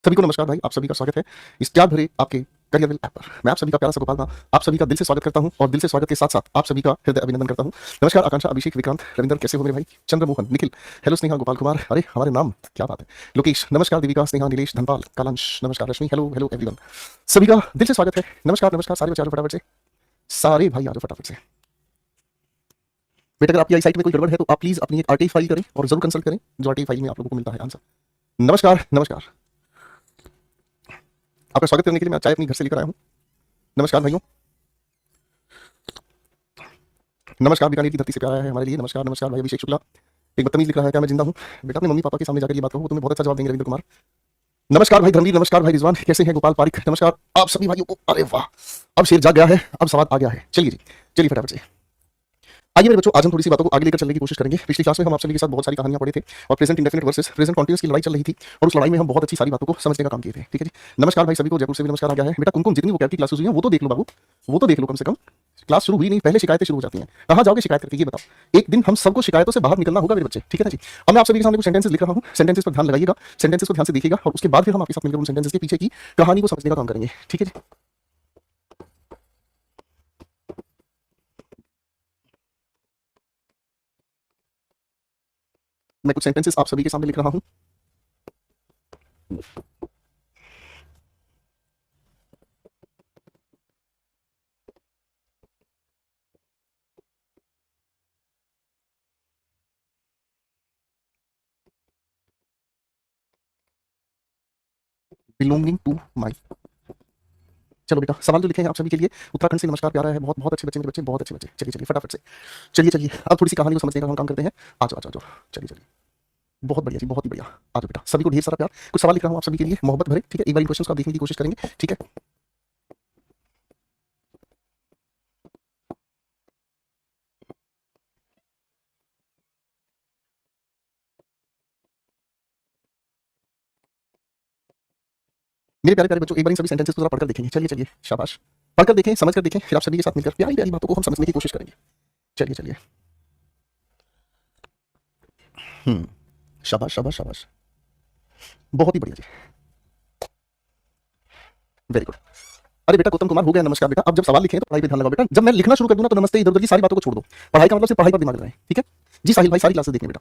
सभी को नमस्कार भाई, आप सभी का स्वागत है इस त्याग भरे आपके करियर विल ऐप पर। मैं आप सभी का प्यारा सा गोपाल नाथ आप सभी का दिल से स्वागत करता हूं और दिल से स्वागत के साथ साथ आप सभी का हृदय अभिनंदन करता हूं। नमस्कार आकांक्षा, अभिषेक, विक्रांत, रविंदर, कैसे हो मेरे भाई? चंद्रमोहन, निखिल, हेलो स्नेहा, गोपाल कुमार, अरे हमारे नाम क्या बात है, लोकेश, नमस्कार, देविका, स्नेहा, नीलेश, धनपाल, कालांश, नमस्कार, रश्मि, हेलो हेलो एवरीवन, सभी का दिल से स्वागत है। नमस्कार नमस्कार, सारे बच्चे आ जाओ फटाफट से, सारे भाई आ जाओ फटाफट से। बेटा अगर आपकी आई साइट में कोई गड़बड़ है तो आप प्लीज अपनी एक आरटीआई फाइल करें और जरूर कंसल्ट करें, जो आरटीआई फाइल में आप लोगों को मिलता है आंसर। नमस्कार नमस्कार, आपका स्वागत करने के लिए मैं चाय अपनी घर से लेकर आया हूं। नमस्कार भाइयों, नमस्कार, बीकानेर की धरती से प्यार आया है हमारे लिए। नमस्कार नमस्कार भाई अभिषेक शुक्ला, एक बदतमीज लिख रहा है क्या मैं जिंदा हूं? बेटा अपने मम्मी पापा के सामने जाकर ये बात कहो, वो तुम्हें बहुत अच्छा जवाब देंगे। रविंद्र कुमार, नमस्कार भाई धर्मवीर, नमस्कार भाई रिजवान, कैसे हैं? गोपाल पारिक, नमस्कार आप सभी भाइयों को। अरे वाह, अब शेर जाग गया है, अब सवाल आ गया है। चलिए जी, चलिए फटाफट से आइए मेरे बच्चों, आज हम थोड़ी सी बातों को आगे लेकर चलने की कोशिश करेंगे। पिछली क्लास में हम आप सभी के साथ बहुत सारी कहानियां पढ़े थे और present indefinite versus present continuous की लड़ाई चल रही थी और उस लड़ाई में हम बहुत अच्छी सारी बातों को समझने का काम किए थे। ठीक है जी, नमस्कार भाई सभी को, जयपुर से भी नमस्कार आ गया है। बेटा कुमकुम, जितनी वो कैब की क्लासेस हुई हैं वो तो देख लो बाबू, वो तो देख लो, कम से कम क्लास शुरू हुई नहीं पहले शिकायतें शुरू हो जाती हैं। कहाँ जाओगे शिकायत करके, ये बताओ। एक दिन हम सबको शिकायतों से बाहर निकलना होगा मेरे बच्चे, ठीक है ना जी। अब मैं आप सभी के सामने कुछ सेंटेंसेस लिख रहा हूँ, सेंटेंसेस पर ध्यान लगाइएगा, सेंटेंसेस को ध्यान से देखिएगा और उसके बाद फिर हम आपके साथ मिलकर उन सेंटेंसेस के पीछे की कहानी को समझने का काम करेंगे। ठीक है जी, मैं कुछ सेंटेंसेस आप सभी के सामने लिख रहा हूँ। बिलोंगिंग टू माई, चलो बेटा सवाल जो लिखे हैं आप सभी के लिए, उत्तराखंड से नमस्कार प्यारा है, बहुत बहुत अच्छे बच्चे मेरे बच्चे, बहुत अच्छे बच्चे। चलिए चलिए फटाफट से, चलिए चलिए अब थोड़ी सी कहानी को समझने का हम काम करते हैं। आ जाओ आ जाओ, चलिए चलिए, बहुत बढ़िया जी, बहुत ही बढ़िया। आ जाओ बेटा, सभी को ढेर सारा प्यार। कुछ सवाल लिख रहा हूँ आप सभी के लिए, मोहब्बत भरे, ठीक है। एक बार क्वेश्चन को आप देखने की कोशिश करेंगे, ठीक है। मेरे प्यारे प्यारे बच्चों, एक बार इन सभी सेंटेंसेस को जरा पढ़कर देखेंगे। चलिए चलिए, शाबाश, पढ़कर देखें, समझ कर देखें, फिर आप सभी के साथ मिलकर प्यारी प्यारी बातों को हम समझने की कोशिश करेंगे। चलिए चलिए, शाबाश शाबाश शाबाश, बहुत ही बढ़िया जी, वेरी गुड। अरे बेटा गौतम कुमार, हो गया नमस्कार बेटा। अब जब सवाल लिखे तो पढ़ाई पे ध्यान लगाओ बेटा। जब मैं लिखना शुरू कर दूं ना तो नमस्ते इधर उधर की सारी बातों को छोड़ दो, पढ़ाई का मतलब सिर्फ पढ़ाई पर दिमाग लगाएं, ठीक है जी। साहिल भाई, सारी क्लासेस देखने बेटा।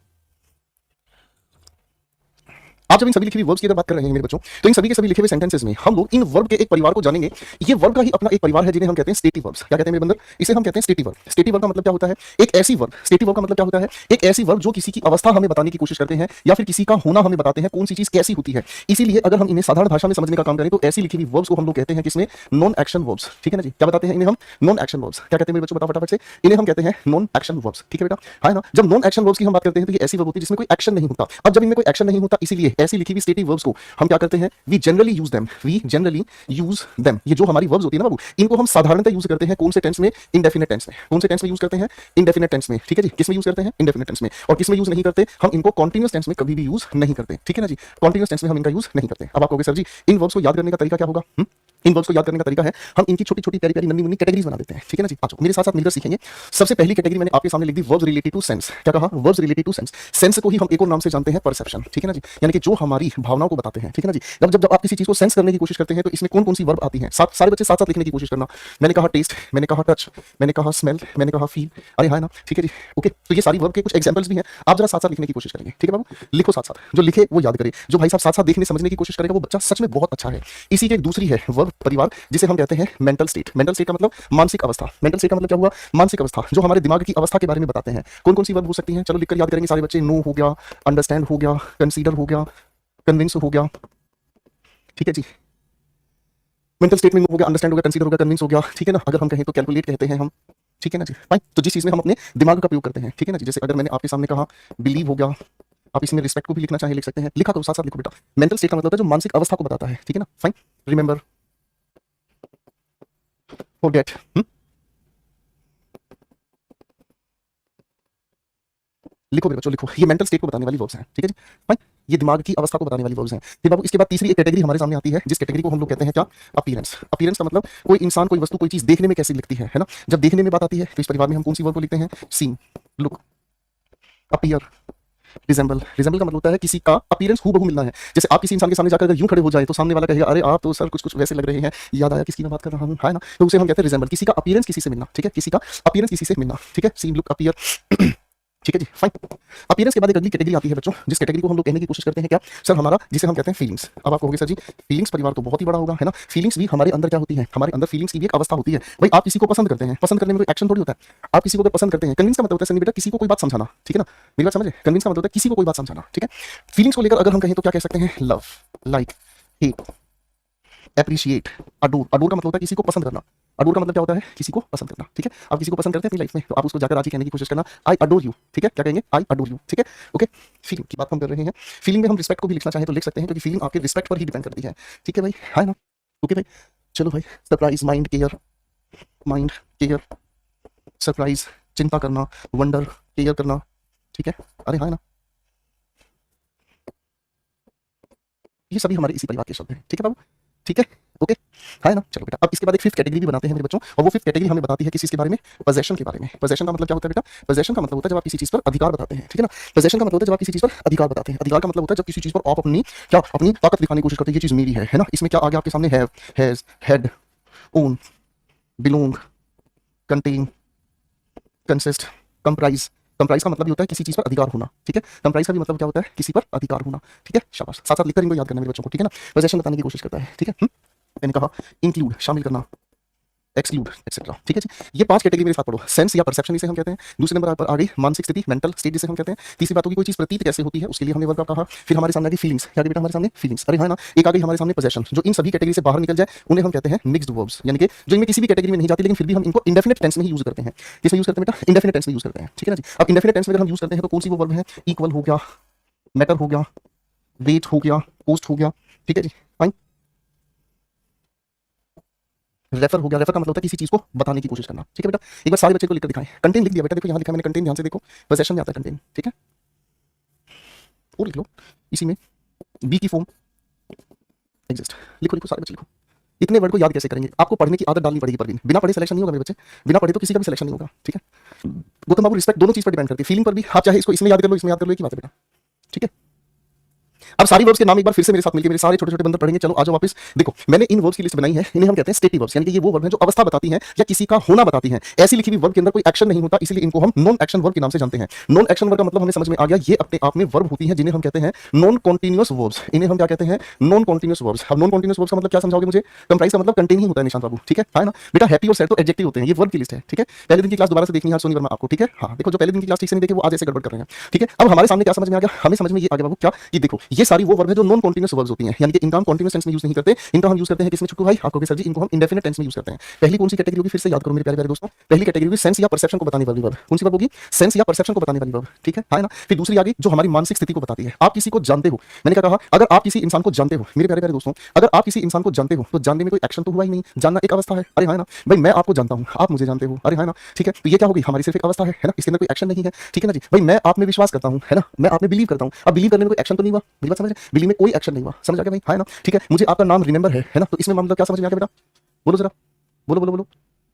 आप जब इन सभी लिखे हुए वर्ब्स की अगर बात कर रहे हैं मेरे बच्चों, तो इन सभी के सभी लिखे हुए सेंटेंसेस में हम लोग इन वर्ब के एक परिवार को जानेंगे। ये वर्ब का ही अपना एक परिवार है जिन्हें हम कहते हैं स्टेटिव वर्ब्स। क्या कहते हैं मेरे बंदर? इसे हम कहते हैं स्टेटिव वर्ब। स्टेटिव वर्ब का मतलब क्या होता है? एक ऐसी वर्ब, स्टेटिव वर्ब का मतलब क्या होता है? एक ऐसी वर्ब जो किसी की अवस्था हमें बताने की कोशिश करते हैं या फिर किसी का होना हमें बताते हैं, कौन सी चीज कैसी होती है। इसीलिए अगर हम इन्हें साधारण भाषा में समझने का काम करें तो ऐसी लिखी हुई वर्ब्स को हम लोग कहते हैं किसमें? नॉन एक्शन वर्ब्स, ठीक है ना जी। क्या बताते हैं इन्हें हम? Non action verbs. क्या कहते हैं मेरे बच्चों, बताओ फटाफट से। इन्हें हम कहते हैं नॉन एक्शन वर्ब्स, ठीक है बेटा, है ना। जब नॉन एक्शन वर्ब्स की हम बात करते हैं तो ये ऐसी वर्ब होती है जिसमें कोई एक्शन नहीं होता। अब जब इनमें कोई एक्शन नहीं होता, इसीलिए ऐसी लिखी हुई स्टेटिव वर्ब्स को हम क्या करते हैं? We generally use them, we generally use them. ये जो हमारी वर्ब्स होती है ना बाबू, इनको हम साधारणतः यूज करते हैं कौन से टेंस में? इंडेफिनिट टेंस में। कौन से टेंस में यूज करते हैं? इंडेफिनिट टेंस में, ठीक है जी। किस में यूज करते हैं? इंडेफिनिट टेंस में। और किस में यूज नहीं करते? हम इनको कॉन्टिन्यूअस टेंस में कभी भी यूज नहीं करते, ठीक है ना जी। कॉन्टिन्यूअस टेंस में हम इनका यूज नहीं करते। अब आप कहोगे सर जी इन वर्ब्स को याद करने का तरीका क्या होगा? इन वर्ब्स को याद करने का तरीका है हम इनकी छोटी छोटी प्यारी प्यारी नन्ही मुन्नी कैटेगरीज बना देते हैं, ठीक है ना जी। आज मेरे साथ साथ मिलकर सीखेंगे। सबसे पहली कैटेगरी मैंने आपके सामने लिख दी, वर्ब्स रिलेटेड टू सेंस। क्या कहा? Verbs related to sense. Sense को ही हम एक और नाम से जानते हैं परसेप्शन, ठीक है ना जी, यानी कि जो हमारी भावनाओं को बताते हैं, ठीक है ना जी। जब जब जब आप किसी चीज को सेंस करने की कोशिश करते हैं तो इसमें कौन कौन सी वर्ब आती हैं? सारे बच्चे साथ साथ लिखने की कोशिश करना। मैंने कहा टेस्ट, मैंने कहा टच, मैंने कहा स्मेल, मैंने कहा फील, अरे है ना, ठीक है जी, ओके। तो ये सारी वर्ब के कुछ एग्जांपल्स भी हैं, आप जरा साथ साथ लिखने की कोशिश करेंगे, ठीक है बाबू। लिखो साथ साथ, जो लिखे वो याद करे, जो भाई साहब साथ साथ देखने समझने की कोशिश करेगा वो बच्चा सच में बहुत अच्छा है। इसी की एक दूसरी है वर्ब परिवार जिसे हम कहते हैं मेंटल स्टेट। मेंटल स्टेट का मतलब मानसिक अवस्था। मेंटल स्टेट का मतलब क्या हुआ? मानसिक अवस्था, जो हमारे दिमाग की अवस्था के बारे में बताते हैं। कौन कौन सी वर्ब हो सकती हैं? चलो लिखकर याद करेंगे सारे बच्चे। नो हो गया, अंडरस्टैंड हो गया, कंसीडर हो गया, कन्विंस हो गया, ठीक है जी। मेंटल स्टेट में नो हो गया, अंडरस्टैंड हो गया, कंसीडर हो गया, कन्विंस हो गया, ठीक है ना। अगर हम कहें तो कैलकुलेट कहते हैं हम, ठीक है ना जी। फाइन, तो जिस चीज में हम अपने दिमाग का प्रयोग करते हैं, ठीक है ना जी। जैसे अगर मैंने आपके सामने कहा बिलीव हो गया, आप इसमें रिस्पेक्ट को भी लिखना चाहे लिख सकते हैं, लिखा करो, साथ साथ लिखो बेटा। मेंटल स्टेट का मतलब है जो मानसिक अवस्था को बताता है, ठीक है ना। फाइन, रिमेंबर, फॉरगेट, लिखो मेरे बच्चों लिखो। ये मेंटल स्टेट को बताने वाली वर्ब्स हैं, ठीक है जी। फाइन, ये दिमाग की अवस्था को बताने वाली वर्ब्स हैं। फिर बाबू इसके बाद तीसरी एक कैटेगरी हमारे सामने आती है जिस कैटेगरी को हम लोग कहते हैं क्या? अपीयरेंस। अपीयरेंस का मतलब कोई इंसान, कोई वस्तु, कोई चीज देखने में कैसी दिखती है ना। जब देखने में बात आती है तो इस परिवार में हम कौन सी वर्ब को लिखते हैं? Seem, look, appear, resemble, resemble का मतलब होता है किसी का अपीयरेंस हूबहू मिलना है। जैसे आप किसी इंसान के सामने जाकर अगर यूं खड़े हो जाए तो सामने वाला कहेगा अरे आप तो सर कुछ कुछ वैसे लग रहे हैं, याद आया किसकी मैं बात कर रहा हूँ, है ना? तो उसे हम कहते हैं रिजेंबल, किसी का अपीयरेंस किसी से मिलना, ठीक है, किसी का अपीयरेंस किसी से मिलना, ठीक है, सीम लुक अपीयर ठीक है जी, फाइन। अपीयरेंस के बाद एक अगली कैटेगरी आती है बच्चों, जिस कैटेगरी को हम लोग कहने की कोशिश करते हैं क्या सर हमारा, जिसे हम कहते हैं फीलिंग्स। अब आप कहोगे सर जी फीलिंग्स परिवार तो बहुत ही बड़ा होगा, है ना? फीलिंग्स भी हमारे अंदर क्या होती है, हमारे अंदर फीलिंग्स की भी एक अवस्था होती है। भाई आप किसी को पसंद करते हैं, पसंद करने में कोई एक्शन थोड़ी होता है। आप किसी को अगर पसंद करते हैं, कन्विंस का मतलब होता है सनी बेटा किसी को कोई बात समझाना, ठीक है ना? मेरी बात समझे, कन्विंस का मतलब होता है किसी को कोई बात समझाना, ठीक है? फीलिंग्स को लेकर अगर हम कहें तो क्या कह सकते हैं, love, like, hate, appreciate, adore. Adore का मतलब होता है किसी को पसंद करना। अडोर का मतलब क्या होता है, किसी को पसंद करना, ठीक है? आप किसी को पसंद करते हैं अपनी लाइफ में तो आप उसको जाकर आज ही कहने की कोशिश करना आई अडोर यू, ठीक है? क्या कहेंगे, आई अडोर यू, ठीक है? ओके, फीलिंग की बात हम कर रहे हैं। फीलिंग में हम रिस्पेक्ट को भी लिखना चाहें तो लिख सकते हैं, क्योंकि फीलिंग आपके रिस्पेक्ट पर ही डिपेंड करती है, ठीक है भाई, है ना? ओके भाई, चलो भाई, surprise, mind care, mind care, surprise, चिंता करना, वंडर, केयर करना, ठीक है? अरे हाँ, है ना? ये सभी हमारे इसी परिवार के शब्द हैं, ठीक है बाबू, ठीक है, ओके, है ना? चलो बेटा, अब इसके बाद एक फिफ्थ कैटेगरी भी बनाते हैं मेरे बच्चों, और वो फिफ्थ कैटेगरी हमें बताती है किस चीज़ के बारे में, पोजेशन के बारे में। पोजेशन का मतलब क्या होता है बेटा, पोजेशन का मतलब होता है जब आप किसी चीज़ पर अधिकार बताते हैं, ठीक है ना? पोजेशन का मतलब होता है जब आप किसी चीज़ पर अधिकार बताते हैं। अधिकार का मतलब होता है जब किसी चीज़ पर आप अपनी क्या, अपनी ताकत दिखाने की कोशिश करते हैं, ये चीज़ मेरी है ना? इसमें क्या आ गया आपके सामने, have, has, had, own, belong, contain, consist, comprise. Comprise का मतलब ये होता है किसी चीज पर अधिकार होना, ठीक है? कंप्राइज का भी मतलब क्या होता है, किसी पर अधिकार होना, ठीक है? शाबाश, साथ साथ लिखकर इनको याद करना मेरे बच्चों को, ठीक है ना? पोजेशन बताने की कोशिश करता है, ठीक है? मैंने कहा इंक्लूड, शामिल करना, एक्सक्लूड, एक्सेट्रा, ठीक है जी? ये पांच कैटेगरी मेरे साथ पढ़ो। सेंस या परसेप्शन इसे हम कहते हैं। दूसरे नंबर पर आ गई मानसिक स्थिति, मेंटल स्टेट जिसे हम कहते हैं। तीसरी बात होगी कोई चीज प्रतीत कैसे होती है, उसके लिए हमने वर्ब कहा। फिर हमारे सामने आ गई फीलिंग्स, क्या आ गई बेटा हमारे सामने, फीलिंग्स, अरे हाँ ना? एक आ गई हमारे सामने पोजेशन, जो इन सभी कैटेगरी से बाहर निकल जाए उन्हें हम कहते हैं मिक्स्ड वर्ब्स, यानी कि जो इनमें किसी भी कैटेगरी में नहीं जाती लेकिन फिर भी हम इनको इंडेफिनिट टेंस में ही यूज करते हैं। किसमें यूज करते हैं बेटा, इंडेफिनिट टेंस में यूज करते हैं, ठीक है ना जी? अब इंडेफिनिट टेंस में अगर हम यूज करते हैं तो कौन सी वो वर्ब है, इक्वल हो गया, मैटर हो गया, वेट हो गया, पोस्ट हो गया, ठीक है जी? फाइन। रेफर हो गया, रेफर का मतलब होता है किसी चीज को बताने की कोशिश करना, ठीक है बेटा? एक बार सारे बच्चे को लिखकर दिखाएं। कंटेन लिख दिया बेटा, देखो यहाँ लिखा है मैंने कंटेन, ध्यान से देखो, पोजेशन में आता है कंटेन, ठीक है? और लिख लो इसी में, बी की फॉर्म, एग्जिस्ट, लिखो लिखो सारे बच्चे लिखो। इतने वर्ड को याद कैसे करेंगे, आपको पढ़ने की आदत डालनी पड़ेगी, पर बिना पढ़े सिलेक्शन नहीं होगा मेरे बच्चे, बिना पढ़े तो किसी का भी सिलेक्शन नहीं होगा, ठीक है? गौतम बाबू रिस्पेक्ट दोनों चीज पर डिपेंड करती है, फीलिंग पर भी। आप चाहे इसको इसमें याद कर लो, इसमें याद कर लो, एक ही बात है बेटा, ठीक है? अब सारी वर्ब्स के नाम एक बार फिर से मेरे साथ मिलके मेरे सारे छोटे छोटे बंदर पढ़ेंगे। चलो आ जाओ वापस। देखो मैंने इन वर्ब्स की लिस्ट बनाई है, इन्हें हम कहते हैं स्टेटिव वर्ब्स, यानी कि ये वो वर्ब है जो अवस्था बताती है या किसी का होना बताती है। ऐसी लिखी हुई वर्ब के अंदर कोई एक्शन नहीं होता, इसलिए इनको हम नॉन एक्शन वर्ब के नाम से जानते हैं। नॉन एक्शन वर्ब का मतलब हमें समझ में आ गया, ये अपने आप में वर्ब होती है जिन्हें हम कहते हैं नॉन कॉन्टिन्यूअस वर्ब्स। इन्हें हम क्या कहते हैं, नॉन कॉन्टिन्यूअस वर्ब्स। अब नॉन कॉन्टिन्यूअस वर्ब्स का मतलब क्या समझाओगे मुझे, कंप्राइज का मतलब कंटेन ही होता है निशांत बाबू, ठीक है ना बेटा? हैप्पी और सैड तो एडजेक्टिव होते हैं, ये वर्ब की लिस्ट है, ठीक है? पहले दिन की क्लास दोबारा से देखनी है सोनी वर्मा आपको, ठीक है? हाँ देखो, जो पहले दिन की क्लास ठीक से नहीं देखे वो आज ऐसे गड़बड़ कर रहे हैं, ठीक है? अब हमारे सामने क्या समझ में आ गया, हमें समझ में ये आ गया बाबू क्या, कि देखो ये सारी वो वर्ब है जो नॉन कॉन्टिन्यूअस वर्ब्स होती हैं, यानी कि इनका हम कॉन्टिन्यूअस टेंस में यूज नहीं करते, इनका हम यूज करते हैं किसमें छुट्टू भाई, आपको सर जी इनको हम इंडेफिनिट टेंस में यूज करते हैं। पहली कौन सी कैटेगरी होगी, फिर से याद करो मेरे प्यारे प्यारे दोस्तों, पहली कैटेगरी होगी सेंस या परसेप्शन को बताने वाली वर्ब। कौन सी वर्ब होगी, सेंस या परसेप्शन को बताने वाली वर्ब, ठीक है ना? फिर दूसरी आ गई जो हमारी मानसिक स्थिति को बताती है। आप किसी को जानते हो, मैंने क्या कहा, अगर आप किसी इंसान को जानते हो मेरे प्यारे प्यारे दोस्तों, अगर आप किसी इंसान को जानते हो तो जानने में कोई एक्शन तो हुआ ही नहीं, जानना एक अवस्था है, अरे हाँ ना भाई? मैं आपको जानता हूँ, आप मुझे जानते हो, अरे हाँ ना? ठीक है, तो ये क्या होगी, हमारी सिर्फ एक अवस्था है ना? इसके अंदर कोई एक्शन नहीं है, ठीक है ना जी? भाई मैं आप में विश्वास करता हूँ, है ना? मैं आप में बिलीव करता हूँ, अब बिलीव करने में कोई एक्शन तो नहीं हुआ, मेरी बात समझ, बिलीव में कोई एक्शन नहीं हुआ, समझ आ गया भाई, है ना? ठीक है, मुझे आपका नाम रिमेंबर है ना? तो इसमें मामला क्या समझ में आ गया बेटा, बोलो जरा, बोलो बोलो बोलो।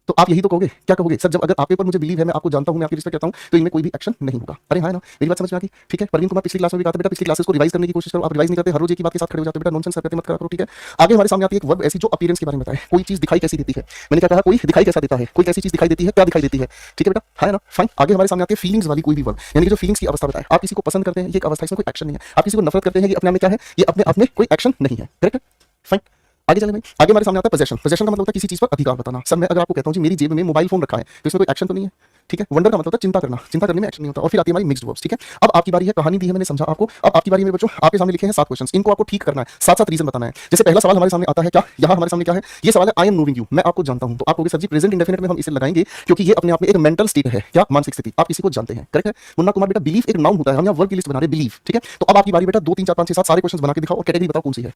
तो आप यही तो कहोगे, क्या कहोगे सर, जब अगर आपके ऊपर मुझे बिलीव है, मैं आपको जानता हूं, मैं आपकी रिस्पेक्ट करता हूं, तो इनमें कोई भी एक्शन नहीं होगा, अरे हाँ ना? मेरी बात समझ में आ गई, ठीक है? परवीन कुमार पिछली क्लास में भी कहा था बेटा, पिछली क्लासेस को रिवाइज करने की कोशिश करो, आप रिवाइज नहीं करते, हर रोज एक ही बात के साथ खड़े हो जाते हो बेटा, नॉनसेंस हरकतें मत करा करो, ठीक है? आगे हमारे सामने आती है एक वर्ब ऐसी जो अपीयरेंस के बारे में बताए, कोई चीज दिखाई कैसी देती है, मैंने क्या कहा, कोई दिखाई कैसा देता है, कोई कैसी चीज दिखाई देती है, क्या दिखाई देती है, ठीक है बेटा, है ना? फाइन। आगे हमारे सामने आती है फीलिंग्स वाली कोई भी वर्ब, यानी कि जो फीलिंग्स की अवस्था बताए, आप किसी को पसंद करते हैं, ये एक अवस्था, इसमें कोई एक्शन नहीं है। आप किसी को नफरत करते हैं, ये अपने आप में क्या है, ये अपने आप में कोई एक्शन नहीं है, करेक्ट है? फाइन। आगे चले भाई, आगे हमारे सामने आता है पोजेशन। पोजेशन का मतलब होता है किसी चीज पर अधिकार बताना। सर मैं अगर आपको कहता हूं जी मेरी जेब में मोबाइल फोन रखा है, तो इसमें कोई एक्शन तो नहीं है, ठीक है? वंडर का मतलब होता है चिंता करना, चिंता करने में एक्शन नहीं होता। और फिर आती है हमारी मिक्स्ड वर्ब्स, ठीक है? अब आपकी बारी है, कहानी दी है मैंने, समझा आपको। अब आपकी बारी में बच्चों, आपके सामने लिखे हैं 7 क्वेश्चंस, इनको आपको ठीक करना है, साथ साथ रीजन बताना है। जैसे पहला सवाल हमारे सामने आता है क्या, यहाँ हमारे सामने क्या है, ये सवाल है आई एम नोविंग यू, मैं आपको जानता हूं। तो आप कहोगे सर जी प्रेजेंट इंडेफिनिट में हम इसे लगाएंगे क्योंकि ये अपने आप में एक मेंटल स्टेट है, क्या, मानसिक स्थिति, आप किसी को जानते हैं, करेक्ट है? मुन्ना कुमार बेटा बिलीव एक नाउन होता है, हम यहाँ वर्ब की लिस्ट बना रहे हैं, बिलीव, ठीक है? तो अब आपकी बारी बेटा, 2 3 4 5 6 7 सारे क्वेश्चंस बना के दिखाओ और कैटेगरी बताओ कौन सी है।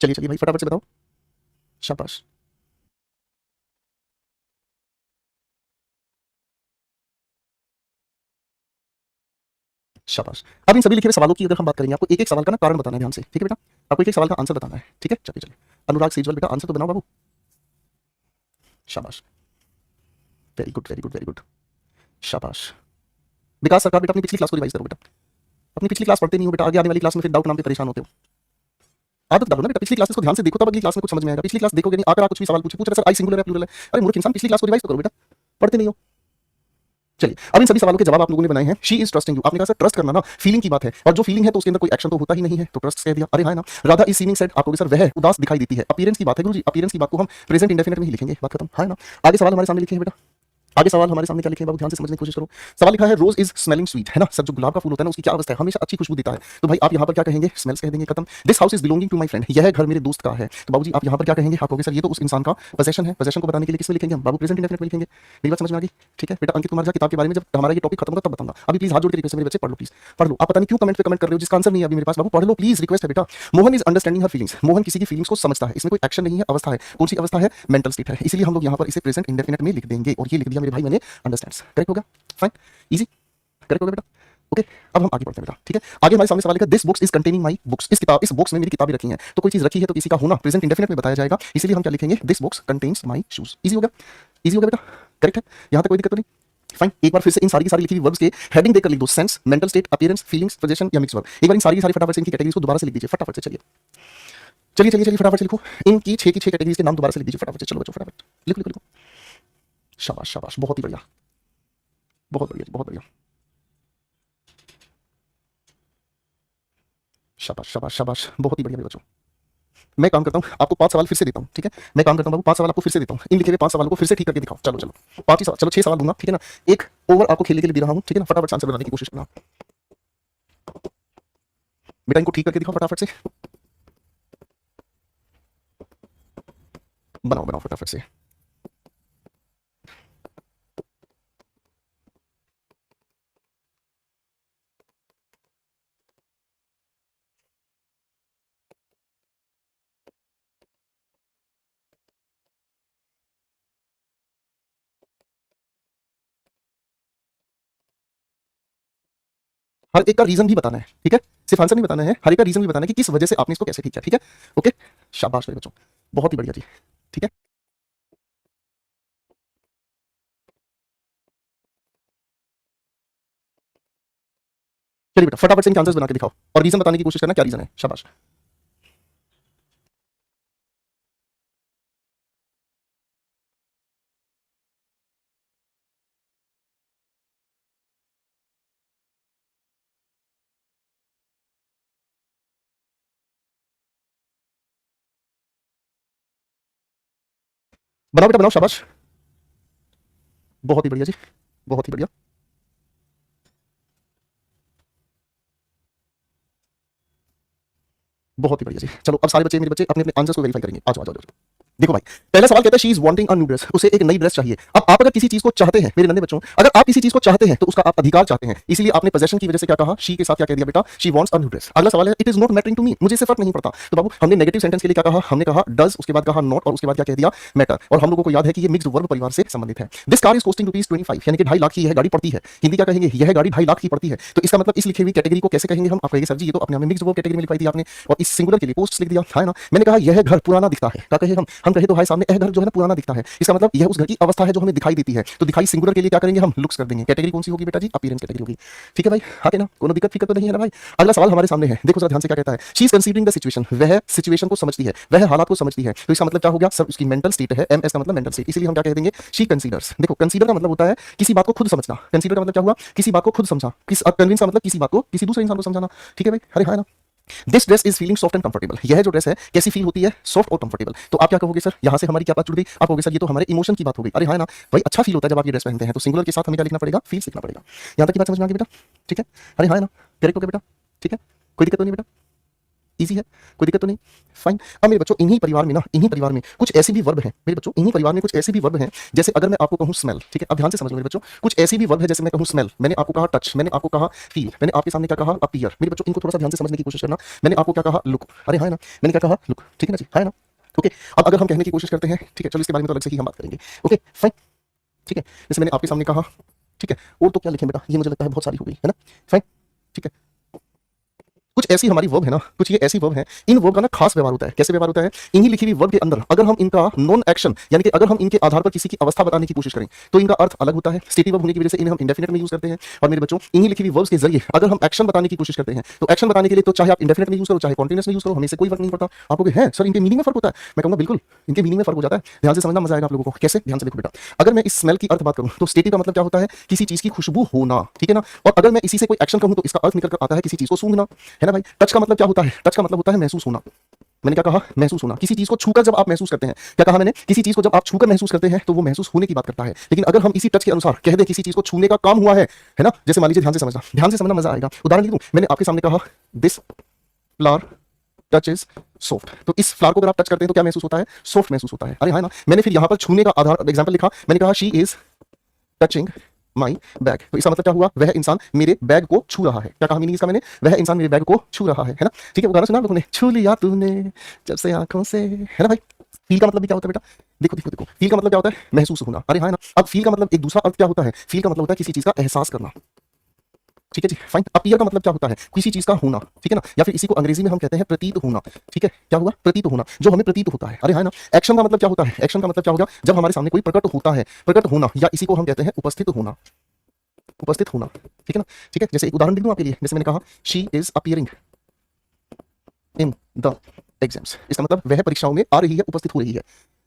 चलिए चलिए भाई फटाफट से बताओ, शाबाश। शाबाश। अब इन सभी लिखे हुए सवालों की अगर हम बात करेंगे, आपको एक एक सवाल का ना कारण बताना है ध्यान से, ठीक है बेटा, आपको एक एक सवाल का आंसर बताना है, ठीक है। चलिए चलिए, अनुराग सेजवाल बेटा आंसर तो बनाओ बाबू। शाबाश, very good very good very good, शाबाश। विकास सरकार बेटा अपनी पिछली क्लास को रिवाइज करो बेटा, अपनी पिछली क्लास पढ़ते नहीं हो बेटा, आगे आने वाली क्लास में फिर डाउट नाम पे परेशान होते हो। आदत डालो ना बेटा, पिछली क्लासेस को ध्यान से देखो तब अगली क्लास में कुछ समझ में आएगा। पिछली क्लास देखोगे नहीं, आकर कुछ भी सवाल पूछ रहे सर आई सिंगुलर है प्लूरल है, अरे मूर्ख इंसान, पिछली क्लास को रिवाइज तो करो बेटा, पढ़ते नहीं हो। चलिए, अब इन सभी सवालों के जवाब आप लोगों ने बनाए हैं। शी इज ट्रस्टिंग यू, आपने कहा सर ट्रस्ट करना ना फीलिंग की बात है, और जो फीलिंग है तो उसके अंदर कोई एक्शन तो होता ही नहीं है, तो ट्रस्ट कह दिया, अरे हाँ ना। राधा इज सीमिंग सेड, आपको सर वह उदास दिखाई देती है, अपीयरेंस की बात है गुरुजी, अपीयरेंस की बात को हम प्रेजेंट इंडेफिनिट में ही लिखेंगे, बात खत्म, हाँ ना। आगे सवाल हमारे सामने लिखे हैं बेटा, आगे सवाल हमारे सामने क्या लिखे हैं बाबू, ध्यान से समझने की कोशिश करो। सवाल लिखा है रोज इज स्मेलिंग स्वीट, है ना सर, जो गुलाब का फूल होता है ना उसकी क्या अवस्था है, हमेशा अच्छी खुशबू देता है, तो भाई आप यहाँ पर क्या कहेंगे, स्मेल्स कह देंगे, खत्म। This house is belonging to my friend, यह घर मेरे दोस्त का है, तो बाबूजी आप यहाँ पर क्या कहेंगे, आप कहोगे सर ये तो उस इंसान का पोजेशन है, पोजेशन को बताने के लिए किसमें लिखेंगे हम बाबू, प्रेजेंट इंडेफिनिट में लिखेंगे। मेरी बात समझ में आ गई, ठीक है बेटा। अंकित कुमार झा किताब के बारे में जब हमारा ये टॉपिक खत्म होगा तब बताऊंगा, अभी प्लीज हाथ जोड़ के रिक्वेस्ट है मेरे बच्चे, पढ़ लो प्लीज, पढ़ लो। आप पता नहीं क्यों कमेंट पे कमेंट कर रहे हो जिसका आंसर नहीं है अभी मेरे पास, बाबू पढ़ लो प्लीज, रिक्वेस्ट है बेटा। Mohan is understanding her feelings, Mohan किसी की फीलिंग्स को समझता है, इसमें कोई एक्शन नहीं है, अवस्था है, कौन सी अवस्था है, मेंटल स्टेट है, इसलिए हम लोग यहाँ पर इसे प्रेजेंट इंडेफिनिट में लिख देंगे, और ये लिख दिया मेरे भाई मैंने, अंडरस्टैंड्स, करेक्ट होगा, फाइन, इजी, करेक्ट होगा बेटा। ओके, अब हम आगे बढ़ते हैं बेटा, ठीक है। आगे हमारे सामने सवाल है this books is containing my books, इस किताब, इस बॉक्स में मेरी किताबें रखी हैं, तो कोई चीज रखी है तो किसी का होना प्रेजेंट इंडेफिनिट में बताया जाएगा, इसीलिए हम क्या लिखेंगे, this books contains my shoes, easy होगा, इजी होगा बेटा, करेक्ट है, यहां तक कोई दिक्कत तो नहीं, फाइन। एक बार फिर से इन सारी की सारी लिखी हुई वर्ब्स के हेडिंग देकर लिख दो, sense, mental state, appearance, feelings, position या मिक्स वर्ब, एक बार इन सारी की सारी फटाफट से इनकी कैटेगरीज को दोबारा से लिख दीजिए, फटाफट से, चलिए चलिए चलिए चलिए फटाफट से लिखो, इनकी छह की छह कैटेगरीज के नाम दोबारा से लिख दीजिए, फटाफट से, चलो बच्चों फटाफट लिखो लिखो लिखो, शाबाश शाबाश, बहुत ही बढ़िया, बहुत बढ़िया बहुत बढ़िया, शाबाश शाबाश शाबाश, बहुत ही बढ़िया मेरे बच्चों। मैं काम करता हूँ, आपको 5 सवाल फिर से देता हूँ, ठीक है, मैं काम करता हूँ बाबू, 5 सवाल आपको फिर से देता हूँ, इन लिखे हुए 5 सवालों को फिर से ठीक करके दिखाओ, चलो चलो 5 ही सवाल, चलो 6 सवाल दूंगा, ठीक है ना, एक ओवर आपको खेलने के लिए दे रहा हूँ, ठीक है ना, फटाफट से आंसर बनाने की कोशिश करना बेटा, इनको ठीक करके दिखाओ फटाफट से, बनाओ बनाओ फटाफट से। हर एक का रीजन भी बताना है, ठीक है, सिर्फ आंसर नहीं बताना है, हर एक का रीजन भी बताना है कि किस वजह से आपने इसको कैसे ठीक किया, ठीक है, ओके, शाबाश मेरे बच्चों, बहुत ही बढ़िया जी, ठीक है। चलिए बेटा फटाफट से इनके आंसर्स बना के दिखाओ और रीजन बताने की कोशिश करना क्या रीजन है, शाबाश। बनाओ बेटा बनाओ, शाबाश, बहुत ही बढ़िया जी, बहुत ही बढ़िया, बहुत ही बढ़िया जी। चलो अब सारे बच्चे मेरे बच्चे अपने अपने आंसर्स को वेरीफाई करेंगे, आ जाओ आ जाओ। देखो भाई, पहला सवाल कहता है she is wanting a new dress, उसे एक नई ड्रेस चाहिए। अब आप अगर किसी चीज को चाहते हैं मेरे नन्हे बच्चों, अगर आप किसी चीज को चाहते हैं तो उसका आप अधिकार चाहते हैं, इसलिए आपने पोजेशन की वजह से क्या कहा, शी के साथ क्या कह दिया बेटा, she wants a new dress. अगला सवाल है it is not mattering to me, मुझे इससे फर्क नहीं पड़ता, तो बाबू हमने नेगेटिव सेंटेंस के लिए क्या कहा, हमने कहा डज, उसके बाद कहा नॉट, और उसके बाद क्या कह दिया मैटर, और हम लोगों को याद है कि ये मिक्स्ड वर्ब परिवार से संबंधित है। दिस कार इज कॉस्टिंग ₹25, यानी कि 2.5 लाख की यह गाड़ी पड़ती है, हिंदी क्या कहेंगे, यह गाड़ी 2.5 लाख की पड़ती है, तो इसका मतलब इस लिखी हुई कैटेगरी को कैसे कहेंगे हम, आप कहेंगे सर जी ये तो अपने आप में मिक्स्ड वर्ब कैटेगरी में लिखवाई थी आपने, और इस सिंगुलर के लिए पोस्ट लिख दिया, है ना। मैंने कहा यह घर पुराना दिखता है, क्या कहे हम कहे तो भाई सामने यह घर जो है ना पुराना दिखता है, इसका मतलब यह उस घर की अवस्था है जो हमें दिखाई देती है, तो दिखाई सिंगुलर के लिए क्या करेंगे हम, लुक्स कर देंगे। कैटेगरी कौन सी होगी बेटा जी, अपीयरेंस कैटेगरी होगी, ठीक है भाई, हाँ ना, कोनो दिक्कत फिक्र तो नहीं है ना भाई। अगला सवाल हमारे सामने है, देखो जरा ध्यान से क्या कहता है, she is considering the situation, वह सिचुएशन को समझती है, वह हालात को समझती है, तो इसका मतलब क्या हो गया सर, उसकी मेंटल स्टेट है, एमएस का मतलब मेंटल स्टेट, इसलिए हम क्या कह देंगे, शी कंसीडर्स। देखो कंसीडर का मतलब होता है किसी बात को खुद समझना, कंसीडर का मतलब क्या हुआ, किसी बात को खुद समझा, कन्विंस का मतलब किसी बात को किसी दूसरे इंसान को समझाना, ठीक है भाई, अरे हाँ ना। This dress is feeling soft and comfortable, यह जो ड्रेस है कैसी फील होती है, सॉफ्ट और कंफर्टेबल, तो आप क्या कहोगे सर, यहां से हमारी क्या बात जुड़ गई, आप कहोगे सर ये तो हमारे इमोशन की बात हो गई, अरे हाँ ना भाई, अच्छा फील होता है जब आप ये ड्रेस पहनते हैं, तो सिंगुलर के साथ हमें क्या लिखना पड़ेगा, फील लिखना पड़ेगा। यहां तक की बात समझ में आ गई बेटा, ठीक है, अरे हाँ ना, करेक्ट हो गया बेटा, ठीक है, कोई दिक्कत तो नहीं बेटा, इजी है, कोई दिक्कत तो नहीं, फाइन। अब मेरे बच्चों इन्हीं परिवार में ना, इन्हीं परिवार में कुछ ऐसी भी वर्ब हैं मेरे बच्चों, इन्हीं परिवार में कुछ ऐसी भी वर्ब हैं, जैसे अगर मैं आपको कहूं स्मेल, ठीक है, अब ध्यान से समझ लो मेरे बच्चों, कुछ ऐसी भी वर्ब है जैसे मैं कहूं स्मेल, मैंने आपको कहा टच, मैंने आपको कहा फील, मैंने आपके सामने क्या कहा अपीयर, मेरे बच्चों इनको थोड़ा सा ध्यान से समझने की कोशिश करना। मैंने आपको क्या कहा लुक, अरे हाँ ना, मैंने क्या कहा लुक, ठीक है ना जी, हाँ ना, ओके। अब अगर हम कहने की कोशिश करते हैं, ठीक है, चलो इसके बारे में तो अलग से ही हम बात करेंगे, ओके फाइन, ठीक है, जैसे मैंने आपके सामने कहा, ठीक है, और तो क्या लिखें बेटा, ये मुझे लगता है बहुत सारी हो गई है ना, फाइन। ठीक है। कुछ ऐसी हमारी वर्ब है ना, कुछ ये ऐसी वर्ब है, इन वर्ब का ना खास व्यवहार होता है। कैसे व्यवहार होता है? इन्हीं लिखी हुई वर्ब के अंदर अगर हम इनका नॉन एक्शन यानी कि अगर हम इनके आधार पर किसी की अवस्था बताने की कोशिश करें तो इनका अर्थ अलग होता है। स्टेटिव वर्ब होने की वजह से इन्हें हम इंडेफिनिट में यूज करते हैं। और मेरे बच्चों, इन्हीं लिखी हुई वर्ब्स के जरिए अगर हम एक्शन बताने की कोशिश करते हैं तो एक्शन बताने के लिए तो चाहे आप इंडेफिनिट में यूज करो चाहे कॉन्टिन्यूअस में यूज करो, हमें से कोई फर्क नहीं पड़ता। आप लोग हैं सर इनके मीनिंग में फर्क होता है, मैं कहूंगा बिल्कुल इनके मीनिंग में फर्क हो जाता है। ध्यान से समझना, मजा आएगा आप लोगों को। कैसे? ध्यान से देखो बेटा, अगर मैं इस स्मेल की अर्थ बात करूं तो स्टेटिव का मतलब क्या होता है? किसी चीज की खुशबू होना, ठीक है ना। और अगर मैं इसी से कोई एक्शन कहूं तो इसका अर्थ निकल कर आता है किसी चीज को सूंघना, है ना भाई। टच का मतलब क्या होता है? टच का मतलब होता है महसूस होना। मैंने क्या कहा? महसूस होना। किसी चीज को छूकर जब आप महसूस करते हैं, क्या कहा मैंने? किसी चीज को जब आप छूकर महसूस करते हैं तो वो महसूस होने की बात करता है। लेकिन अगर हम इसी टच के अनुसार कह दें किसी चीज को छूने का काम हुआ है ना, जैसे मान लीजिए, ध्यान से समझना मजा आएगा। उदाहरण दूं, मैंने आपके सामने कहा this flower touch is soft, तो इस फ्लावर को अगर आप टच करते हैं तो क्या महसूस होता है? सॉफ्ट महसूस होता है। अरे हाँ ना। मैंने फिर यहां पर छूने का आधार एग्जाम्पल लिखा, मैंने कहा she is touching my bag, तो इसका मतलब क्या हुआ? वह इंसान मेरे बैग को छू रहा है। क्या कहा मीनिंग इसका मैंने? वह इंसान मेरे बैग को छू रहा है ना। ठीक है, वो गाना सुना आप लोगों ने, छू लिया तूने जब से आंखों से, है ना भाई। फील का मतलब भी क्या होता है बेटा? देखो देखो देखो, फील का मतलब क्या होता है? महसूस होना। अरे हाँ ना। अब फील का मतलब एक दूसरा अर्थ क्या होता है? फील का मतलब होता है किसी चीज का एहसास करना। ठीक है जी, फाइन। अपीयर का मतलब क्या होता है? किसी चीज का होना, ठीक है ना। या फिर इसी को अंग्रेजी में हम कहते हैं प्रतीत होना। ठीक है, क्या हुआ? प्रतीत होना, जो हमें प्रतीत होता है। अरे हाँ ना। एक्शन का मतलब क्या होता है? एक्शन का मतलब क्या होगा? जब हमारे सामने कोई प्रकट होता है, प्रकट होना, या इसी को हम कहते हैं उपस्थित होना। उपस्थित होना, ठीक है ना। ठीक है, जैसे एक उदाहरण दे दूं आपके लिए, जैसे मैंने कहा she is appearing in the exams, इसका मतलब वह परीक्षाओं में आ रही है, उपस्थित हो रही है।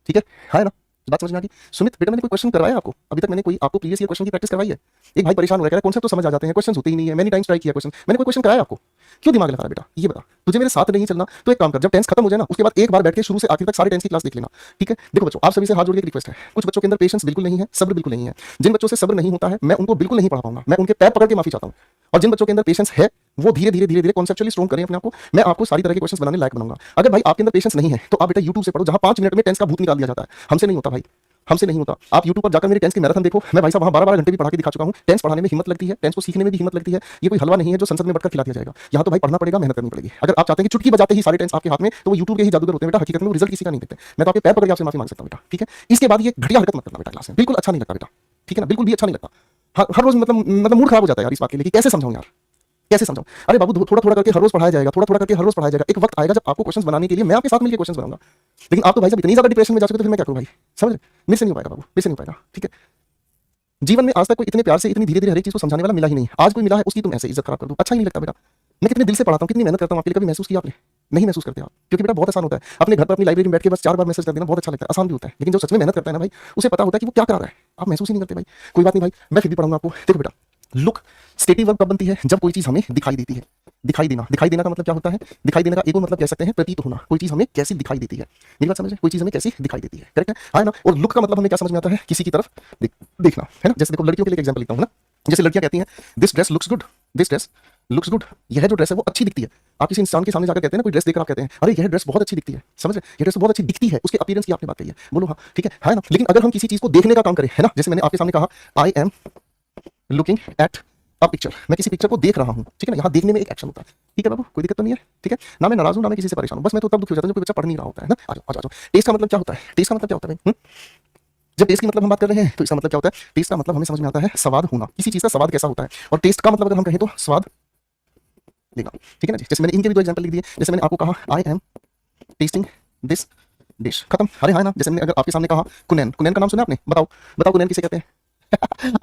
ठीक है ना। बात समझ में आ गई? सुमित बेटा, मैंने कोई क्वेश्चन करवाया आपको? अभी तक मैंने कोई आपको प्रीवियस ईयर क्वेश्चन की प्रैक्टिस करवाई है? एक भाई परेशान हो रहा है, कह रहा है कॉन्सेप्ट तो समझ आ जाते हैं, क्वेश्चन होते ही नहीं है, मैनी टाइम्स ट्राई किया क्वेश्चन। मैंने कोई क्वेश्चन कराया आपको? क्यों दिमाग लगा रहा है बेटा? ये बता, तुझे मेरे साथ नहीं चलना तो एक काम कर, जब टेंस खत्म हो जाए ना उसके बाद एक बार बैठ के शुरू से आखिर तक सारे टेंस की क्लास देख लेना। ठीक है। देखो बच्चों, आप सभी से हाथ जोड़ के एक रिक्वेस्ट है, कुछ बच्चों के अंदर पेशेंस बिल्कुल नहीं है, सब्र बिल्कुल नहीं है। जिन बच्चों से सब्र नहीं होता है मैं उनको बिल्कुल नहीं पढ़ा पाऊंगा, मैं उनके पैर पकड़ के माफी चाहता हूं। और जिन बच्चों के अंदर पेशेंस है वो धीरे धीरे धीरे धीरे कॉन्सेप्चुअली स्ट्रॉन्ग करें अपने आप को, मैं आपको सारी तरह के क्वेश्चंस बनाने लायक बनाऊंगा। अगर भाई आपके अंदर पेशेंस नहीं है तो आप बेटा यूट्यूब से पढ़ो, जहां 5 मिनट में टेंस का भूत निकाल दिया जाता है। हमसे नहीं होता भाई, हमसे नहीं होता। आप YouTube पर जाकर मेरे टेंस की मैराथन देखो, मैं भाई साहब वहां 12-12 घंटे भी पढ़ा के दिखा चुका हूं। टेंस पढ़ाने में हिम्मत लगती है, टेंस को सीखने में भी हिम्मत लगती है। ये कोई हलवा नहीं है जो संसद में बैठकर खिला दिया जाएगा। यहाँ तो भाई पढ़ना पड़ेगा, मेहनत करनी पड़ेगी। अगर आप चाहते हैं कि चुटकी बजाते ही सारे टेंस आपके हाथ में, तो वो YouTube के ही जादूगर होते हैं बेटा, हकीकत में वो रिजल्ट किसी का नहीं देते। मैं तो आपके पैर पकड़ के आपसे माफी मांग सकता हूं बेटा, ठीक है। इसके बाद ये घटिया हरकत मत करना बेटा क्लास में, बिल्कुल अच्छा नहीं लगता बेटा, ठीक है ना, बिल्कुल भी अच्छा नहीं लगता। हर रोज मतलब मूड खराब हो जाता है यार इस बात के लिए कि कैसे समझाऊं यार, कैसे समझाऊं। अरे बाबू, थोड़ा थोड़ा करके हर रोज पढ़ाया जाएगा, थोड़ा थोड़ा करके हर रोज पढ़ाया जाएगा। एक वक्त आएगा जब आपको क्वेश्चंस बनाने के लिए मैं आपके साथ मिलकर क्वेश्चंस बनाऊंगा। लेकिन आप तो भाई साहब इतनी ज्यादा डिप्रेशन में जा चुके तो फिर मैं क्या करूं भाई, समझ रहे? मेरे से नहीं हो पाएगा बाबू, मेरे से नहीं हो पाएगा, ठीक है। जीवन में आज तक कोई इतने प्यार से इतनी धीरे धीरे हर एक चीज को समझाने वाला मिला ही नहीं। आज कोई मिला है उसकी तुम ऐसे इज्जत खराब कर दो, अच्छा ही नहीं लगता बेटा। मैं कितने दिल से पढ़ाता हूँ, कितनी मेहनत करता हूँ आपके लिए, कभी महसूस किया आपने? नहीं महसूस करते आप, क्योंकि बेटा बहुत आसान होता है अपने घर पर अपनी लाइब्रेरी में बैठ के बस 4 बार मैसेज कर देना, बहुत अच्छा लगता है, आसान भी होता है। लेकिन जो सच में मेहनत करता है ना भाई, उसे पता होता है कि वो क्या कर रहा है, आप महसूस ही नहीं करते भाई। कोई बात नहीं भाई, मैं फिर भी पढ़ाऊंगा आपको। देखो बेटा, लुक स्टेटिव वर्ब कब बनती है? जब कोई चीज हमें दिखाई देती है। दिखाई देना, दिखाई देना का मतलब क्या होता है? दिखाई देने का एक और मतलब कह सकते हैं प्रतीत होना, कोई चीज हमें कैसी दिखाई देती है। मेरी बात समझ रहे? कोई चीज हमें कैसी दिखाई देती है, करेक्ट है? हाँ ना। और लुक का मतलब हमें क्या समझ में आता है? किसी की तरफ देखना, है ना। जैसे देखो लड़कियों के लिए एग्जांपल लिखता हूं ना, जैसे लड़कियां कहती हैं this dress looks good, this dress looks good, यह जो ड्रेस है वो अच्छी दिखती है। आप किसी इंसान के सामने जाकर कहते हैं ना, कोई ड्रेस देखकर आप कहते हैं अरे यह ड्रेस बहुत अच्छी दिखती है, समझ रहे? ये ड्रेस बहुत अच्छी दिखती है, उसके अपीयरेंस की आपने बात कही है, बोलो हाँ, ठीक है ना। लेकिन अगर हम किसी चीज को देखने का काम करें, है ना, जैसे मैंने आपके सामने कहा I am looking at a picture, मैं किसी पिक्चर को देख रहा हूं, ठीक है ना। यहाँ देखने में एक एक्शन होता है, ठीक है बाबू, कोई दिक्कत तो नहीं है, ठीक है ना। मैं नाराज हूं ना मैं किसी से परेशान हूं, बस मैं तो तब दुखी हो जाता हूं जब कोई बच्चा पढ़ नहीं रहा होता है ना। आ जाओ। टेस्ट का मतलब क्या होता है? टेस्ट का मतलब क्या होता है भाई? जब टेस्ट की मतलब हम बात कर रहे हैं तो इसका मतलब क्या होता है? टेस्ट का मतलब हमें समझ में आता है स्वाद होना, किसी चीज का स्वाद कैसा होता है। और टेस्ट का मतलब अगर हम कहें तो स्वाद लेना, ठीक है ना जी। जैसे मैंने इनके भी 2 एग्जांपल लिख दिए, जैसे मैंने आपको कहा I am testing this dish, खत्म। अरे हाँ ना। जैसे मैंने अगर आपके सामने कहा कुनैन, कुनैन का नाम सुना आपने? बताओ बताओ कुनैन किसे कहते हैं?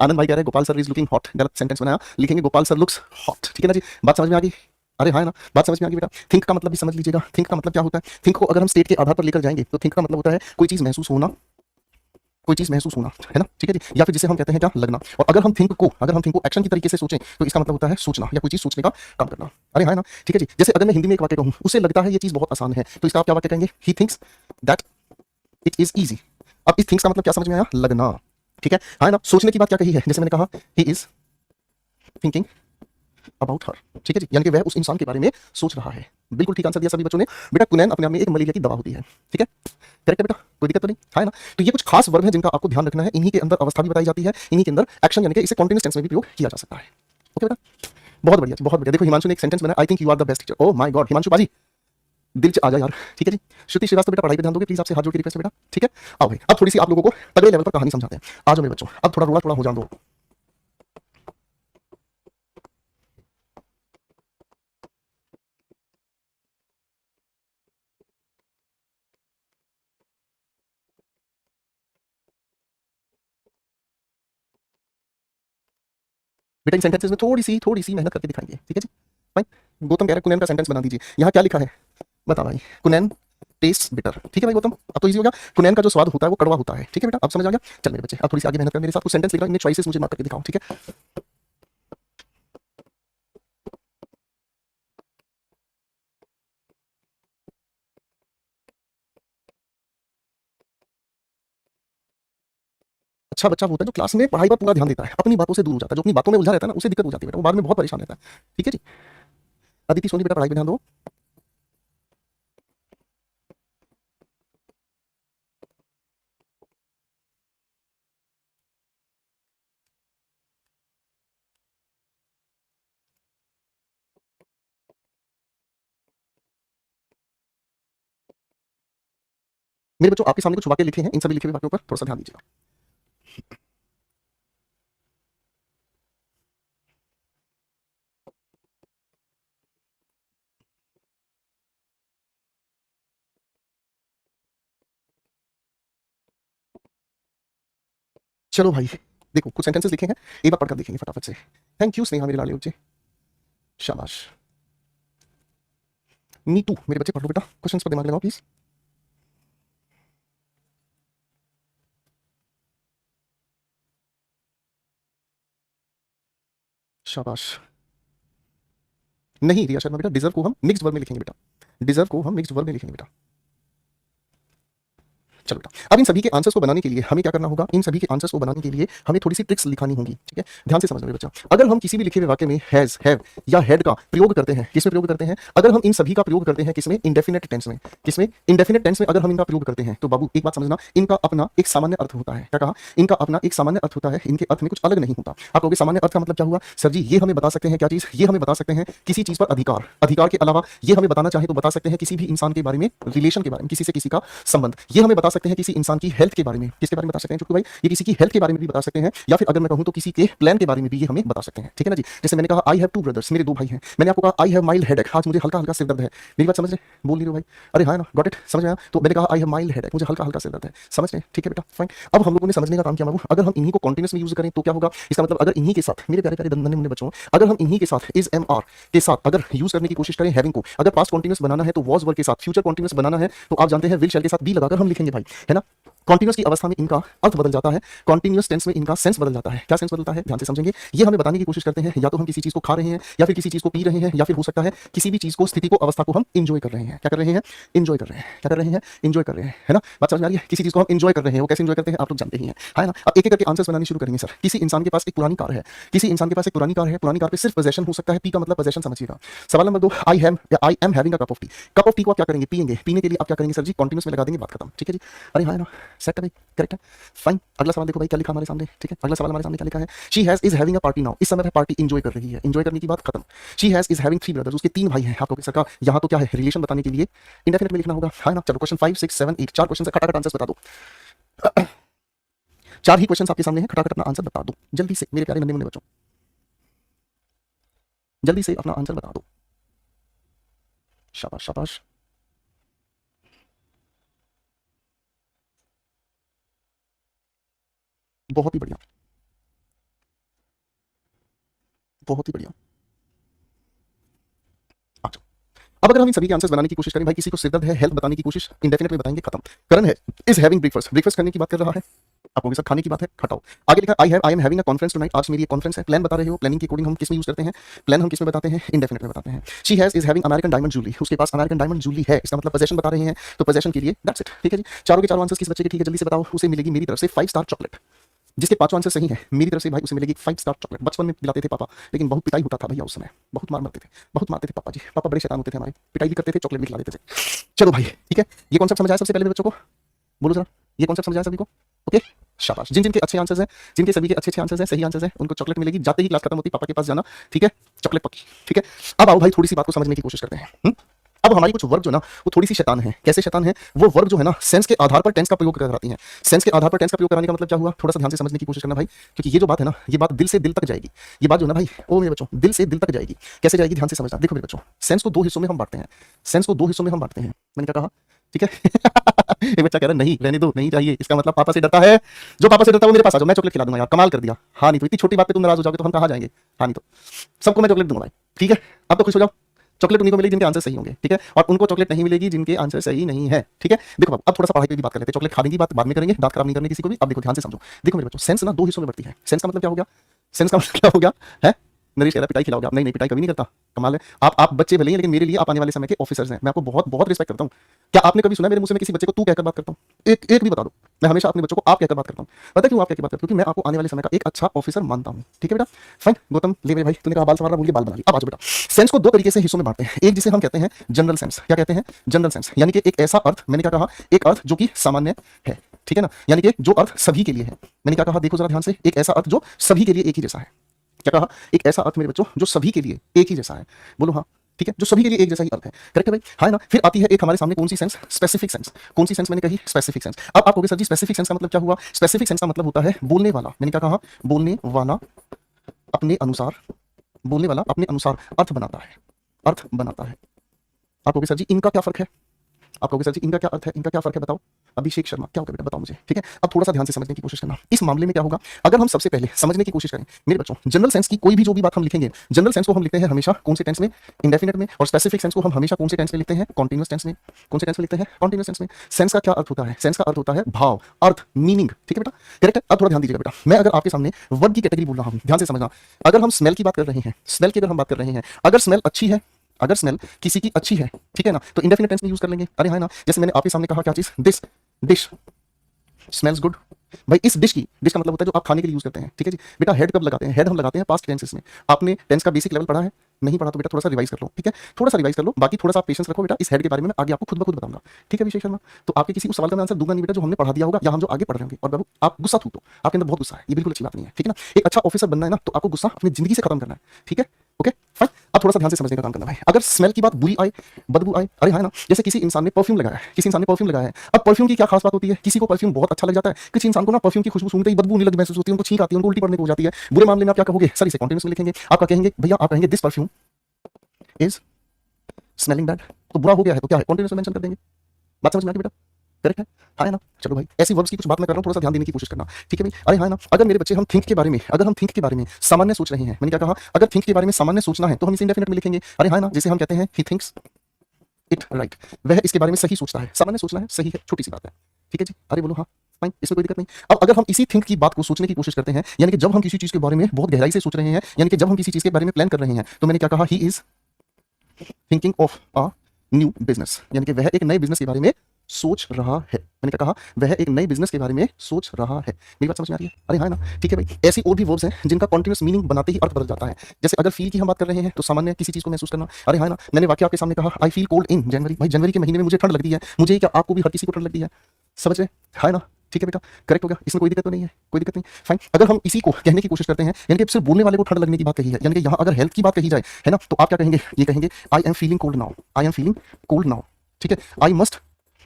आनंद भाई कह रहे हैं Gopal sir is looking hot, गलत सेंटेंस बनाया, लिखेंगे गोपाल सर लुक्स हॉट, ठीक है ना जी। बात समझ में आ गई? अरे हाँ ना, बात समझ में आ गई बेटा। थिंक का मतलब भी समझ लीजिएगा। थिंक का मतलब क्या होता है? थिंक को अगर हम स्टेट के आधार पर लेकर जाएंगे तो थिंक का मतलब होता है कोई चीज महसूस होना, कोई चीज महसूस होना, है ना, ठीक है जी। या फिर जिसे हम कहते हैं क्या, लगना। और अगर हम थिंक को एक्शन की तरीके से सोचें तो इसका मतलब होता है सोचना या कोई चीज सोचने का काम करना। अरे हाँ ना, ठीक है जी। जैसे अगर मैं हिंदी में एक वाक्य कहूं, उसे लगता है ये चीज बहुत आसान है, तो इसका आप क्या वाक्य कहेंगे? He thinks that it is easy. अब इस थिंक्स का मतलब क्या समझ में आया? लगना, ठीक है। हाँ ना। सोचने की बात क्या कही है? जैसे मैंने कहा he is thinking about her, ठीक है जी, यानी कि वह उस इंसान के बारे में सोच रहा है। बिल्कुल ठीक आंसर दिया सभी बच्चों ने। बेटा कुनैन अपने आप में एक मलेरिया की दवा होती है, ठीक है, करेक्ट है बेटा, कोई दिक्कत तो नहीं है ना। तो ये कुछ खास वर्ब है जिनका आपको ध्यान रखना है, इन्हीं के अंदर अवस्था भी बताई जाती है, इन्हीं के अंदर एक्शन यानी कि इसे कॉन्टिन्यूस टेंस में भी प्रयोग किया जा सकता है। ओके बेटा, बहुत बढ़िया बहुत बढ़िया। देखो हिमांशु ने एक सेंटेंस बनाया, I think you are the best teacher. Oh my God Himanshu बाजी, दिल आ जा यार, ठीक है जी। श्रुति श्रीवास्तव बेटा पढ़ाई पे ध्यान दोगे प्लीज, आपसे हाथ जोड़ के रिक्वेस्ट है बेटा, ठीक है। आओ भाई, अब थोड़ी सी आप लोगों को तगड़े लेवल पर कहानी समझाते हैं। आ जाओ मेरे बच्चों, अब थोड़ा रोड़ा थोड़ा हो जान दो। बेटा इन सेंटेंसेस में थोड़ी सी मेहनत करके दिखाएंगे, ठीक है जी। फाइन। गौतम कह रहा है कुनैन का सेंटेंस बना दीजिए। यहाँ क्या लिखा है बता भाई, कुनैन टेस्ट बिटर, ठीक है भाई गौतम, अब तो इजी हो गया। कुनैन का जो स्वाद होता है वो कड़वा होता है, ठीक है बेटा, अब समझ आ गया। चल मेरे बच्चे अब थोड़ी सी आगे मेहनत कर, मेरे साथ कुछ सेंटेंस लिख रहा हूं, इनमें चॉइसेस मुझे मार्क करके दिखाओ, ठीक है। अच्छा बच्चा वो होता है जो क्लास में पढ़ाई पर पूरा ध्यान देता है, अपनी बातों से दूर हो जाता है, जो अपनी बातों में उलझा रहता है ना, उसे दिक्कत हो जाती है बेटा, वो बाद में बहुत परेशान रहता है, ठीक है जी। अदिति सोनी बेटा पढ़ाई पे ध्यान दो। मेरे बच्चों आपके सामने कुछ वाक्य लिखे हैं, इन सभी लिखे हुए वाक्यों पर थोड़ा सा ध्यान दीजिएगा। चलो भाई देखो कुछ सेंटेंसेस लिखे हैं, एक बार पढ़कर देखेंगे फटाफट से। थैंक यू स्नेहा मेरे लाले बच्चे, शाबाश। नीतू मेरे बच्चे पढ़ लो बेटा, क्वेश्चंस पर दिमाग लगाओ प्लीज। शाबाश। नहीं रिया शर्मा बेटा, डिजर्व को हम मिक्स्ड वर्ब में लिखेंगे बेटा, डिजर्व को हम मिक्स्ड वर्ब में लिखेंगे बेटा। चलो बेटा अब इन सभी के आंसर्स को बनाने के लिए हमें क्या करना होगा, इन सभी के आंसर्स को बनाने के लिए हमें थोड़ी सी ट्रिक्स लिखानी होंगी, ठीक है। ध्यान से समझना मेरे बच्चा, अगर हम किसी भी लिखे हुए वाक्य में हैज, हैव या हैड का प्रयोग करते हैं, किसमें प्रयोग करते हैं, अगर हम इन सभी का प्रयोग करते हैं किसमें, इंडेफिनेट टेंस में, किसमें, इंडेफिनेट टेंस में अगर हम इनका प्रयोग करते हैं तो बाबू एक बात समझना, इनका अपना एक सामान्य अर्थ होता है। क्या कहा, इनका अपना एक सामान्य अर्थ होता है, इनके अर्थ में कुछ अलग नहीं होता। आप कहोगे सामान्य अर्थ का मतलब क्या हुआ सर जी, ये हमें बता सकते हैं क्या चीज, ये हमें बता सकते हैं किसी चीज पर अधिकार, अधिकार के अलावा ये हमें बताना चाहे तो बता सकते हैं किसी भी इंसान के बारे में, रिलेशन के बारे में, किसी से किसी का संबंध, ये हमें बता सकते हैं किसी इंसान की हेल्थ के बारे में, किसके बारे में बता सकते हैं चुटकू भाई, ये किसी की हेल्थ के बारे में भी बता सकते हैं, या फिर अगर मैं कहूं तो किसी के प्लान के बारे में भी ये हमें बता सकते हैं, ठीक है ना जी। जैसे मैंने कहा आई हैव टू ब्रदर्स, मेरे दो भाई हैं, मैंने आपको कहा आई हैव माइल्ड हेडेक, आज मुझे हल्का हल्का सिर दर्द है, मेरी बात समझ रहे, बोल नहीं रहे भाई, अरे हाँ ना गॉट इट, समझ में आया। तो मैंने कहा आई हैव माइल्ड हेडेक, मुझे हल्का हल्का सिर दर्द है, समझ रहे, ठीक है बेटा फाइन। अब हम लोगों ने समझने का काम किया बाबू, अगर हम इन्हीं को कॉन्टिन्यूस में यूज करें तो क्या होगा, इसका मतलब अगर इन्हीं के साथ मेरे प्यारे प्यारे नन्हे मुन्ने बच्चों, अगर हम इन्हीं के साथ इज एम आर के साथ अगर यूज करने की कोशिश करें हैविंग को, अगर पास्ट कॉन्टिन्यूस बनाना है तो वॉज वर्ब के साथ, फ्यूचर कॉन्टिन्यूस बनाना है तो आप जानते हैं विल शैल के साथ बी लगाकर हम लिखेंगे भाई, है ना। कॉन्टिन्यूस की अवस्था में इनका अर्थ बदल जाता है, कॉन्टिन्यूस टेंस में इनका सेंस बदल जाता है। क्या सेंस बदलता है ध्यान से समझेंगे, ये हमें बताने की कोशिश करते हैं या तो हम किसी चीज को खा रहे हैं या फिर किसी चीज को पी रहे हैं, या फिर हो सकता है किसी भी चीज को, स्थिति को, अवस्था को हम इंजॉय कर रहे हैं। क्या कर रहे हैं, इंजॉय कर रहे हैं, क्या कर रहे हैं, इंजॉय कर रहे हैं, है ना। बात समझ में आ रही है, किसी चीज को हम इंजॉय कर रहे हैं, वो कैसे इंजॉय करते हैं आप लोग जानते ही हैं, है ना। अब एक एक करके आंसर्स बनाने शुरू करेंगे सर। किसी इंसान के पास एक पुरानी कार है, किसी इंसान के पास एक पुरानी कार है, पुरानी कार पे सिर्फ पोजेशन हो सकता है, पी का मतलब पोजेशन समझिएगा। सवाल number 2, I am having a cup of T, cup of T को आप क्या करेंगे, पिएंगे, पीने के लिए आप क्या करेंगे सर जी, कॉन्टिन्यूस में लगा देंगे, बात खत्म, ठीक है जी। अरे हाँ ना, सेट है भाई, करेक्ट है, फाइन। अगला सवाल देखो भाई क्या लिखा हमारे सामने, ठीक है। अगला सवाल हमारे सामने क्या लिखा है, she has is having a party now, इस समय वह पार्टी एंजॉय कर रही है, एंजॉय करने की बात खत्म। She has is having 3 brothers, उसके 3 भाई हैं। आपको सरकार यहाँ तो क्या है, रिलेशन बताने के लिए इंडेफिनिट में लिखना होगा, है ना। चलो क्वेश्चन 5 6 7 8 4 क्वेश्चन से खटाखट आंसर्स बता दो। 4 ही क्वेश्चन आपके सामने हैं, खटाखट अपना आंसर बता दो जल्दी से मेरे प्यारे नन्हे मुन्ने बच्चों, जल्दी से अपना आंसर बता दो। शाबाश शाबाश, बहुत ही बढ़िया, बहुत ही बढ़िया। अच्छा अब अगर हम इन सभी के आंसर्स बनाने की कोशिश करें, भाई किसी को सिरदर्द है, हेल्थ बताने की कोशिश, इंडेफिनिट में बताएंगे, खत्म। करण है इज हैविंग ब्रेकफास्ट, ब्रेकफास्ट करने की बात कर रहा है, आप लोगों के साथ खाने की बात है, खटाओ। आगे लिखा I am having a conference tonight, आज मेरी एक कॉन्फ्रेंस है। प्लान बता रहे हो, प्लानिंग की कोडिंग हम किस में यूज करते हैं, प्लान हम किस में बताते हैं, इंडेफिनिट में बताते हैं। She has is having American diamond jewellery, उसके पास अमेरिकन डायमंड जूली है, इसका मतलब पोजेशन बता रहे हैं, तो पोजेशन के लिए दैट्स इट, ठीक है जी। चारों के चारों आंसर्स किस बच्चे के ठीक है, जल्दी से बताओ। उसे मिलेगी मेरी तरफ से 5 स्टार चॉकलेट, जिसके 5 आंसर सही है मेरी तरफ से भाई उसे मिलेगी 5 स्टार चॉकलेट। बचपन में पिलाते थे पापा, लेकिन बहुत पिटाई होता था भैया उस समय, बहुत मार मारते थे, बहुत मारते थे पापा जी, पापा बड़े शैतान होते थे हमारे, पिटाई भी करते थे, चॉकलेट भी खिला देते थे। चलो भाई ठीक है, ये कॉन्सेप्ट समझ आया सबसे पहले बच्चों को, बोलो जरा ये कॉन्सेप्ट समझ आया सभी को, ओके शाबाश। जिन जिनके अच्छे आंसर्स हैं, जिनके सभी के अच्छे अच्छे आंसर्स हैं, सही आंसर्स हैं, उनको चॉकलेट मिलेगी, जाते ही क्लास खत्म होती पापा के पास जाना, ठीक है, चॉकलेट पक्की, ठीक है। अब आओ भाई थोड़ी सी बात को समझने की कोशिश करते हैं। अब हमारी कुछ वर्ब जो ना वो थोड़ी सी शैतान है। कैसे शैतान है, वो वर्ब जो है ना सेंस के आधार पर टेंस का प्रयोग कराती हैं। सेंस के आधार पर टेंस का प्रयोग कराने का मतलब क्या हुआ, थोड़ा सा ध्यान से समझने की कोशिश करना भाई, क्योंकि ये जो बात है ना, ये बात दिल से दिल तक जाएगी। ये बात जो ना भाई ओ मेरे बच्चों दिल से दिल तक जाएगी। कैसे जाएगी ध्यान से समझना, देखो मेरे बच्चों सेंस को 2 हिस्सों में हम बांटते हैं, सेंस को 2 हिस्सों में हम बांटते हैं। मैंने क्या कहा, ठीक है। ये बच्चा कह रहा है नहीं रहने दो, नहीं चाहिए, इसका मतलब पापा से डरता है। जो पापा से डरता है वो मेरे पास आ जाओ, मैं चॉकलेट खिला दूंगा यार, कमाल कर दिया। हाँ नहीं तो इतनी छोटी बात पे तुम नाराज हो जाओगे तो हम कहाँ जाएंगे। हाँ नहीं तो सबको मैं चॉकलेट दूंगा भाई, ठीक है। अब तो खुश हो जाओ, चॉकलेट उन्हीं को मिलेगी जिनके आंसर सही होंगे, ठीक है, और उनको चॉकलेट नहीं मिलेगी जिनके आंसर सही नहीं है, ठीक है। देखो अब थोड़ा सा पढ़ाई पे भी बात कर लेते हैं, चॉकलेट खाने की बात बाद में करेंगे, दांत खराब नहीं करने किसी को भी। अब देखो ध्यान से समझो, देखो मेरे बच्चों, सेंस ना दो हिस्सों में बढ़ती है। सेंस का मतलब क्या हो गया, सेंस का मतलब क्या हो गया है। नरेश कह रहा है पिटाई खिलाओगे आप, नहीं नहीं पिटाई कभी नहीं करता, कमाल है। आप बच्चे भले ही, लेकिन मेरे लिए आप आने वाले समय के ऑफिसर्स हैं, मैं आपको बहुत बहुत रिस्पेक्ट करता हूँ। क्या आपने कभी सुना मेरे मुंह से मैं किसी बच्चे को तू कहकर बात करता हूँ? एक एक भी बता दो। मैं हमेशा अपने बच्चों को आप कहकर बात करता हूँ। पता है क्यों आप कहकर बात करता हूँ? क्योंकि मैं आपको आने वाले समय का एक अच्छा ऑफिसर मानता हूँ, ठीक है बेटा। फाइन गौतम, ले मेरे भाई, तूने कहा बाल संवारना भूल के बाल बना लिए। अब आज बेटा, सेंस को दो तरीके से हिस्सों में बांटते हैं। एक जिसे हम कहते हैं जनरल सेंस, क्या कहते हैं, जनरल सेंस, यानी कि एक ऐसा अर्थ, मैंने क्या कहा, एक अर्थ जो कि सामान्य है, ठीक है ना, यानी कि जो अर्थ सभी के लिए है। मैंने क्या कहा, देखो जरा ध्यान से, एक ऐसा अर्थ जो सभी के लिए एक ही जैसा है। क्या कहा, एक ऐसा अर्थ मेरे बच्चों जो सभी के लिए एक ही जैसा है। बोलो हाँ, ठीक है, जो सभी के लिए एक जैसा ही अर्थ है, करेक्ट है भाई, हाँ ना। फिर आती है एक हमारे सामने कौन सी सेंस, स्पेसिफिक सेंस। कौन सी सेंस मैंने कही, स्पेसिफिक सेंस। अब आप कहोगे सर जी स्पेसिफिक सेंस का मतलब क्या हुआ? स्पेसिफिक सेंस का मतलब होता है बोलने वाला, मैंने क्या कहा, बोलने वाला अपने अनुसार, बोलने वाला अपने अनुसार अर्थ बनाता है, अर्थ बनाता है। आप कहोगे सर जी इनका क्या फर्क है, आप कहोगे सर जी इनका क्या अर्थ है, इनका क्या फर्क है, बताओ। अभिषेक शर्मा, क्या होगा बेटा बताओ मुझे, ठीक है। अब थोड़ा सा ध्यान से समझने की कोशिश करना। इस मामले में क्या होगा, अगर हम सबसे पहले समझने की कोशिश करें मेरे बच्चों, जनरल सेंस की कोई भी जो भी बात हम लिखेंगे, जनरल सेंस को हम लिखते हैं हमेशा कौन से टेंस में, इंडेफिनिट में, और स्पेसिफिक सेंस को हम हमेशा कौन से टेंस में लिखते हैं, कॉन्टिन्यूअस टेंस में। कौन से टेंस में लिखते हैं, कॉन्टिन्यूअस टेंस में। सेंस का क्या अर्थ होता है, सेंस का अर्थ होता है भाव, अर्थ, मीनिंग, ठीक है बेटा, करेक्ट है। अब थोड़ा ध्यान दीजिएगा बेटा, मैं अगर आपके सामने वर्ब की कैटेगरी बोल रहा हूं, ध्यान से समझना। अगर हम स्मेल की बात कर रहे हैं, स्मेल की अगर हम बात कर रहे हैं, अगर स्मेल अच्छी है, अगर स्मेल किसी की अच्छी है, ठीक है ना, तो इंडेफिनिट टेंस में यूज कर लेंगे। अरे हाँ ना, जैसे मैंने आपके सामने कहा क्या चीज, दिस डिश स्मेल्स गुड। भाई इस डिश की, डिश का मतलब होता है जो आप खाने के लिए यूज करते हैं, ठीक है जी बेटा। हेड कब लगाते हैं, हेड हम लगाते हैं पास्ट टेंसेस में। आपने टेंस का बेसिक लेवल पढ़ा है, नहीं पढ़ा तो बेटा थोड़ा सा रिवाइज कर लो, ठीक है, थोड़ा सा रिवाइज कर लो। बाकी थोड़ा सा पेशेंस रखो बेटा, इस हेड के बारे में मैं आगे आपको खुद ब खुद बताऊंगा, ठीक है अभिषेक शर्मा। तो आपके किसी उस सवाल का मैं आंसर दूंगा नहीं बेटा जो हमने पढ़ा दिया होगा या हम जो आगे पढ़ रहे होंगे। और बाबू आप गुस्सा थूक दो, आपके अंदर बहुत गुस्सा है, ये बिल्कुल अच्छी बात नहीं है, ठीक है ना। एक अच्छा ऑफिसर बनना है ना, तो आपको गुस्सा अपनी जिंदगी से खत्म करना है, ठीक है, ओके फाइन। अब थोड़ा सा ध्यान से समझने का काम करना भाई। अगर स्मेल की बात बुरी आए, बदबू आए, अरे हाँ ना, जैसे किसी इंसान ने परफ्यूम लगाया है, किसी इंसान ने परफ्यूम लगाया है। अब परफ्यूम की क्या खास बात होती है, किसी को परफ्यूम बहुत अच्छा लग जाता है, किसी इंसान को ना परफ्यूम की खुशबू सूंघते ही बदबू नहीं लग महसूस होती है, उनको छींक आती है, उनको उल्टी पड़ने को हो जाती है। बुरे मामले में आप क्या कहोगे सर, इसे कॉन्टिन्यूअस में लिखेंगे। आप कहेंगे भैया, आप कहेंगे this perfume is smelling bad, तो बुरा हो गया है तो क्या है, कॉन्टिन्यूअस में मेंशन कर देंगे। बात समझ में आ गई बेटा, करेक्ट है ना। चलो भाई, ऐसी वर्ब्स की कुछ बात मैं कर रहा हूं, थोड़ा सा ध्यान देने की कोशिश करना, ठीक है भाई। अरे हाँ ना, अगर मेरे बच्चे हम थिंक के बारे में, अगर हम थिंक के बारे में सामान्य सोच रहे हैं, मैंने क्या कहा, अगर थिंक के बारे में सामान्य सोचना है तो हम इसे इंडेफिनिट में लिखेंगे। अरे हाँ ना, जैसे हम कहते हैं ही थिंक्स इट राइट, वह इसके बारे में सही सोचता है। सामान्य सोचना है, सही है, छोटी सी बात है, ठीक है जी। अरे बोलो हाँ फाइन, इसमें कोई दिक्कत नहीं। अब अगर हम इसी थिंक की बात को सोचने की कोशिश करते हैं, यानी कि जब हम किसी चीज के बारे में बहुत गहराई से सोच रहे हैं, यानी कि जब हम किसी चीज के बारे में प्लान कर रहे हैं, तो मैंने क्या कहा, he is thinking of a new business, यानी कि वह एक नए बिजनेस के बारे में सोच रहा है। मैंने क्या कहा, वह एक नए बिजनेस के बारे में सोच रहा है। मेरी बात समझ में आ रही है? अरे हाँ ना, ठीक है भाई। ऐसी और भी वर्ब्स हैं जिनका कॉन्टिन्यूअस मीनिंग बनाते ही अर्थ बदल जाता है। जैसे अगर फील की हम बात कर रहे हैं तो सामान्य किसी चीज को महसूस करना। अरे हाँ ना, मैंने वाक्य आपके सामने कहा, आई फील कोल्ड इन जनवरी। भाई जनवरी के महीने में मुझे ठंड लगती है, मुझे क्या, आपको भी, हर किसी को ठंड लगती है, समझ रहे है ना, ठीक है बेटा, करेक्ट हो गया, इसमें कोई दिक्कत तो नहीं है, कोई दिक्कत नहीं, फाइन। अगर हम इसी को कहने की कोशिश करते हैं, यानी कि सिर्फ बोलने वाले को ठंड लगने की बात कही है, यानी कि यहाँ अगर हेल्थ की बात कही जाए, है ना, तो आप क्या कहेंगे, ये कहेंगे I am feeling cold now, I am feeling cold now, ठीक है। I must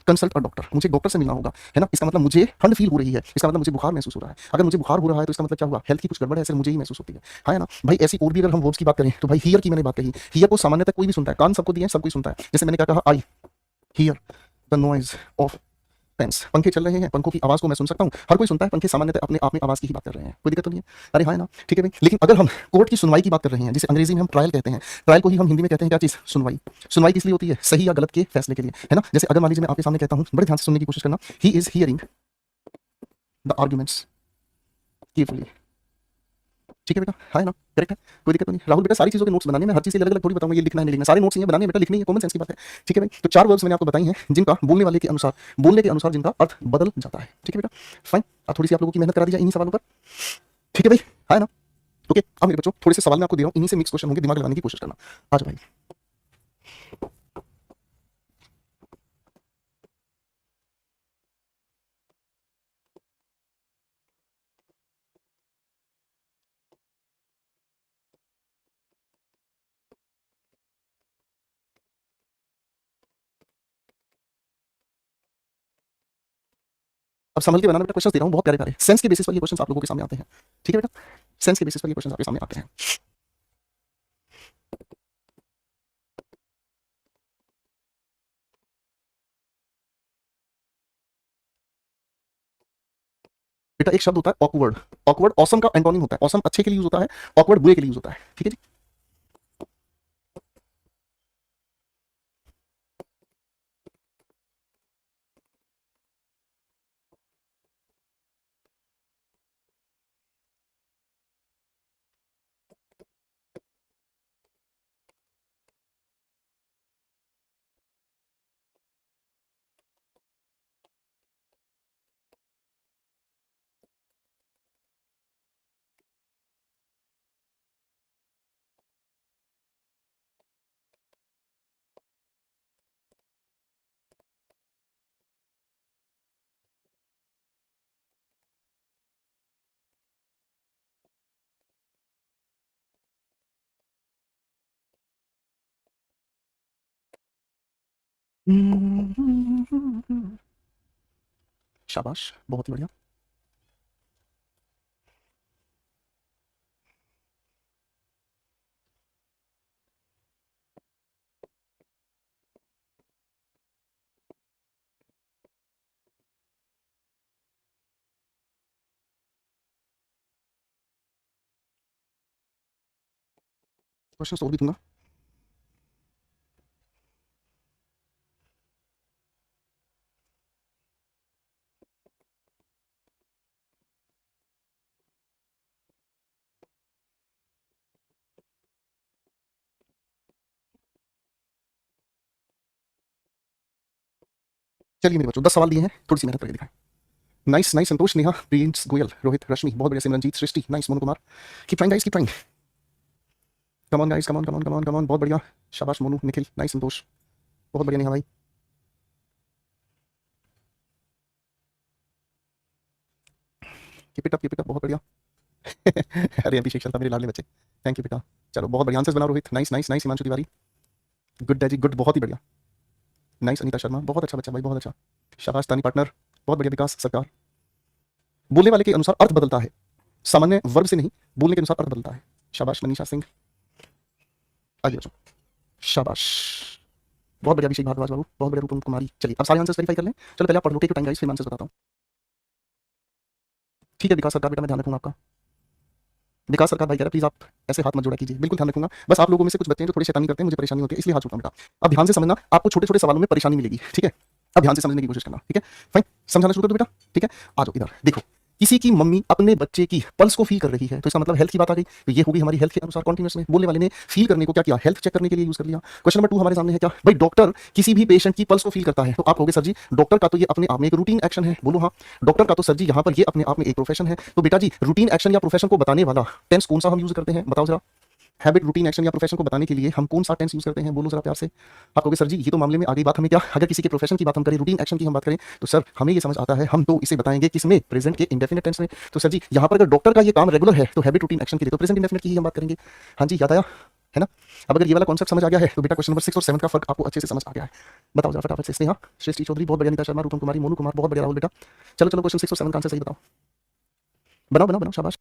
consult a doctor, मुझे डॉक्टर से मिलना होगा, है ना, इसका मतलब मुझे ठंड फील हो रही है, इसका मतलब मुझे बुखार महसूस हो रहा है। अगर मुझे बुखार हो रहा है तो इसका मतलब क्या हुआ, हेल्थ की कुछ गड़बड़ है, सिर्फ मुझे ही महसूस होती है, हाँ ना भाई। ऐसी और भी अगर हम वर्ब्स की बात करें तो भाई हियर की मैंने बात कही, हियर को सामान्यतः कोई भी सुनता है, कान सबको दिए, सब कोई सुनता है। जैसे मैंने क्या कहा, I hear the noise of fans, पंखे चल रहे हैं, पंखों की आवाज को मैं सुन सकता हूँ, हर कोई सुनता है, पंखे सामान्यतः अपने आप में आवाज की ही बात कर रहे हैं, कोई दिक्कत तो नहीं है। अरे हाँ ना, ठीक है भाई। लेकिन अगर हम कोर्ट की सुनवाई की बात कर रहे हैं, जिसे अंग्रेजी में हम ट्रायल कहते हैं, ट्रायल को ही हम हिंदी में कहते हैं क्या चीज, सुनवाई। सुनवाई किस लिए होती है, सही या गलत के फैसले के लिए, है ना। जैसे अगर मान लीजिए मैं आपके सामने कहता हूँ, बड़े ध्यान से सुनने की कोशिश करना, he is hearing the arguments carefully, ठीक है बेटा, हाँ ना, करेक्ट है, कोई दिक्कत नहीं। राहुल बेटा, सारी चीजों के नोट्स बनाने में, हर चीज अलग अलग थोड़ी बताऊंगा, ये लिखना है नहीं लिखना, सारे नोट्स ये बनाने बेटा, लिखनी है, कॉमन सेंस की बात है, ठीक है भाई। तो 4 वर्ड्स मैंने आपको बताई हैं जिनका बोलने वाले के अनुसार, बोलने के अनुसार जिनका अर्थ बदल जाता है, ठीक है बेटा, फाइन। अब थोड़ी सी आप लोगों की मेहनत करा दी जाए इन्हीं सवालों पर, ठीक है भाई, हाँ ना, ओके। अब मेरे बच्चों थोड़े से सवाल मैं आपको दे रहा हूँ, इन्हीं से मिक्स क्वेश्चन होंगे, दिमाग लगाने की कोशिश करना, आज भाई। अब संभल के बनाना बेटा, क्वेश्चन दे रहा हूँ बहुत प्यारे प्यारे, सेंस के बेसिस पर ये क्वेश्चन आप लोगों के सामने आते हैं, ठीक है बेटा, सेंस के बेसिस पर ये क्वेश्चन आपके सामने आते हैं। बेटा एक शब्द होता है ऑकवर्ड। ऑकवर्ड ऑसम का एंटोनिम होता है। ऑसम अच्छे के लिए यूज होता है, ऑकवर्ड बुरे के लिए यूज होता है। ठीक है जी। शाबाश, बहुत ही बढ़िया। क्वेश्चन और भी दूंगा। चलिए मेरे बच्चों 10 सवाल दिए हैं, थोड़ी सी मेहनत करके दिखाएं। Nice nice, Santosh, Neha, Prince, Goyal, Rohit, Rashmi, बहुत बढ़िया, Simranjeet, Srishti, nice, Monu Kumar, keep trying guys, keep trying, come on guys, come on come on come on come on, बहुत बढ़िया, शाबाश मोनू, निखिल, नाइस, संतोष, बहुत बढ़िया, नेहा भाई, कीप इट अप, बहुत बढ़िया। अरे अभिषेक शर्मा, मेरे लाडले बच्चे, थैंक यू बेटा। चलो बहुत बढ़िया आंसर्स बनाओ Rohit, nice nice nice, Himanshu Tiwari, good daddy good, बहुत ही बढ़िया, नाइस, अनीता शर्मा, बहुत अच्छा बच्चा भाई, बहुत अच्छा, शाबाश तानी पार्टनर, बहुत बढ़िया, विकास सरकार, बोलने वाले के अनुसार अर्थ बदलता है, सामान्य वर्ब से नहीं, बोलने के अनुसार अर्थ बदलता है, शाबाश मनीषा सिंह, आगे बच्चों, शाबाश, बहुत बढ़िया अभिषेक भारद्वाज बाबू, बहुत बढ़िया रूपम कुमारी। चलिए अब सारे आंसर्स वेरीफाई कर लें। चलो पहले आप पढ़ लो, टेक टाइम गाइस, फिर आंसर्स बताता हूँ। ठीक है विकास सरकार, बेटा मैं ध्यान रखूंगा आपका। विकास सरकार भाई कह रहा है प्लीज आप ऐसे हाथ मत जोड़ा कीजिए, बिल्कुल ध्यान रखूंगा। बस आप लोगों में से कुछ बच्चे हैं जो थोड़ी शैतानी करते हैं, मुझे परेशानी होती है, इसलिए हाथ जोड़ता हूं बेटा। अब ध्यान से समझना, आपको छोटे छोटे सवालों में परेशानी मिलेगी, ठीक है। अब ध्यान से समझने की कोशिश करना, ठीक है। फाइन, समझाना शुरू कर दो बेटा, ठीक है। आ जाओ इधर देखो, किसी की मम्मी अपने बच्चे की पल्स को फील कर रही है, तो इसका मतलब हेल्थ की बात आ गई, तो ये होगी हमारी हेल्थ के अनुसार कॉन्टिन्यूस में। बोलने वाले ने फील करने को क्या किया, हेल्थ चेक करने के लिए यूज कर लिया। क्वेश्चन नंबर 2 हमारे सामने है क्या भाई, डॉक्टर किसी भी पेशेंट की पल्स को फील करता है, तो आप कहोगे सर जी डॉक्टर का तो ये अपने आप में एक रूटीन एक्शन है, बोलो हाँ। डॉक्टर का तो सर जी यहाँ पर ये अपने आप में एक प्रोफेशन है, तो बेटा जी रूटीन एक्शन या प्रोफेशन को बताने वाला टेंस कौन सा हम यूज करते हैं, बताओ जरा। हैबिट, रूटीन, एक्शन या प्रोफेशन को बताने के लिए हम कौन सा टेंस यूज करते हैं, बोलो जरा प्यार से। आप कहोगे सर जी ये तो मामले में आ गई बात, हमें क्या, अगर किसी के प्रोफेशन की बात हम करें, रूटीन एक्शन की हम बात करें, तो सर हमें ये समझ आता है, हम तो इसे बताएंगे किसमें, प्रेजेंट के इंडेफिनिट टेंस में। तो सर जी यहाँ पर अगर डॉक्टर का ये काम रेगुलर है, तो हैबिट, रूटीन, एक्शन के लिए तो प्रेजेंट इंडेफिनिट की ही हम बात करेंगे। हाँ जी, याद आया है ना। अब अगर ये वाला कॉन्सेप्ट समझ आ गया है, तो बेटा क्वेश्चन नंबर 6 और 7 का फर्क आपको अच्छे से समझ आ गया है। बताओ जरा फटाफट से। स्नेहा, सृष्टि चौधरी, बहुत बढ़िया, नीता शर्मा, रूपम कुमारी, मोनू कुमार, बहुत बढ़िया, राहुल बेटा। चलो चलो क्वेश्चन 6 और 7 का आंसर सही बताओ, बनाओ बनाओ बनाओ, शाबाश।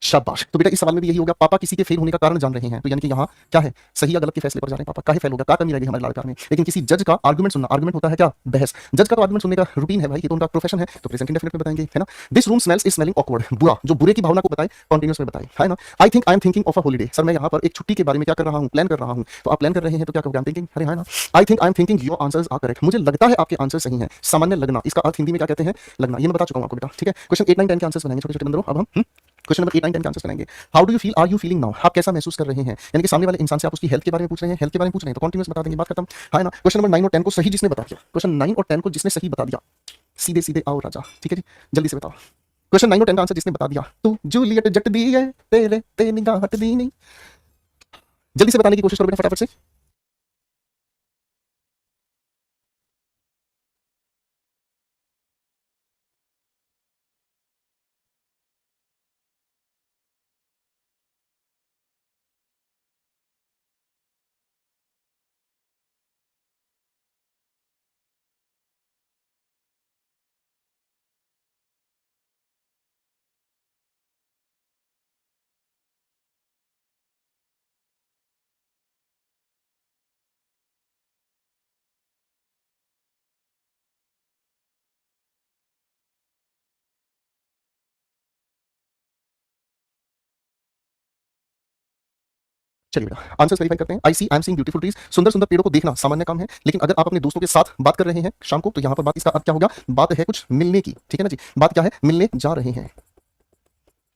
शाबाश, तो बेटा इस सवाल में भी यही होगा, पापा किसी के फेल होने का कारण जान रहे हैं, तो यानी कि यहाँ क्या है, सही या गलत के फैसले पर जा रहे हैं, पापा काहे फेल हो गया, क्या कमी रह गई हमारे लाड़ प्यार में। लेकिन किसी जज का आर्गुमेंट सुनना, आर्गुमेंट होता है क्या, बहस, जज का तो आर्गुमेंट सुनने का रूटीन है भाई, ये तो उनका प्रोफेशन है, तो प्रेजेंट इंडेफिनिट में बताएंगे, है ना। This room smells is smelling awkward, बुरा, जो बुरे की भावना को बताए कॉन्टिन्यूस में बताए, है ना। I think I am thinking of a holiday, sir मैं यहाँ पर एक छुट्टी के बारे में क्या कर रहा हूँ, प्लान कर रहा हूँ, तो आप प्लान कर रहे हैं तो क्या कहोगे, आई एम थिंकिंग, अरे है ना। I think I am thinking your answers are correct, मुझे लगता है आपके आंसर सही हैं, सामान्य लगना, इसका अर्थ हिंदी में क्या कहते हैं, लगना, ये मैं बता चुका हूँ आपको बेटा, ठीक है। क्वेश्चन 8 9 10 के आंसर्स बनाएंगे छोटे छोटे बंदरों, अब हम क्वेश्चन नंबर 8 9 10 के आंसर्स बनाएंगे। How do you feel, are you feeling now, आप कैसा महसूस कर रहे हैं, यानी कि सामने वाले इंसान से आप उसकी हेल्थ के बारे में पूछ रहे हैं, हेल्थ के बारे में पूछ रहे हैं तो कॉन्टिन्यूस बता देंगे, बात खत्म, है ना। क्वेश्चन नंबर 9 और 10 को सही जिसने बता दिया, क्वेश्चन 9 और 10 को जिसने सही बता दिया, सीधे सीधे आओ राजा, ठीक है जी, जल्दी से बताओ। क्वेश्चन 9 और 10 का आंसर जिसने बता दिया, तू जूलियट जट दी है, तेरे ते निगाह हट दी नहीं, जल्दी से बताने की कोशिश करो बेटा फटाफट से। चलिए बेटा आंसर वेरीफाई करते हैं। I am seeing beautiful trees, सुंदर सुंदर पेड़ों को देखना सामान्य काम है, लेकिन अगर आप अपने दोस्तों के साथ बात कर रहे हैं शाम को, तो यहाँ पर बात इसका अर्थ क्या होगा, बात है कुछ मिलने की, ठीक है ना जी, बात क्या है, मिलने जा रहे हैं,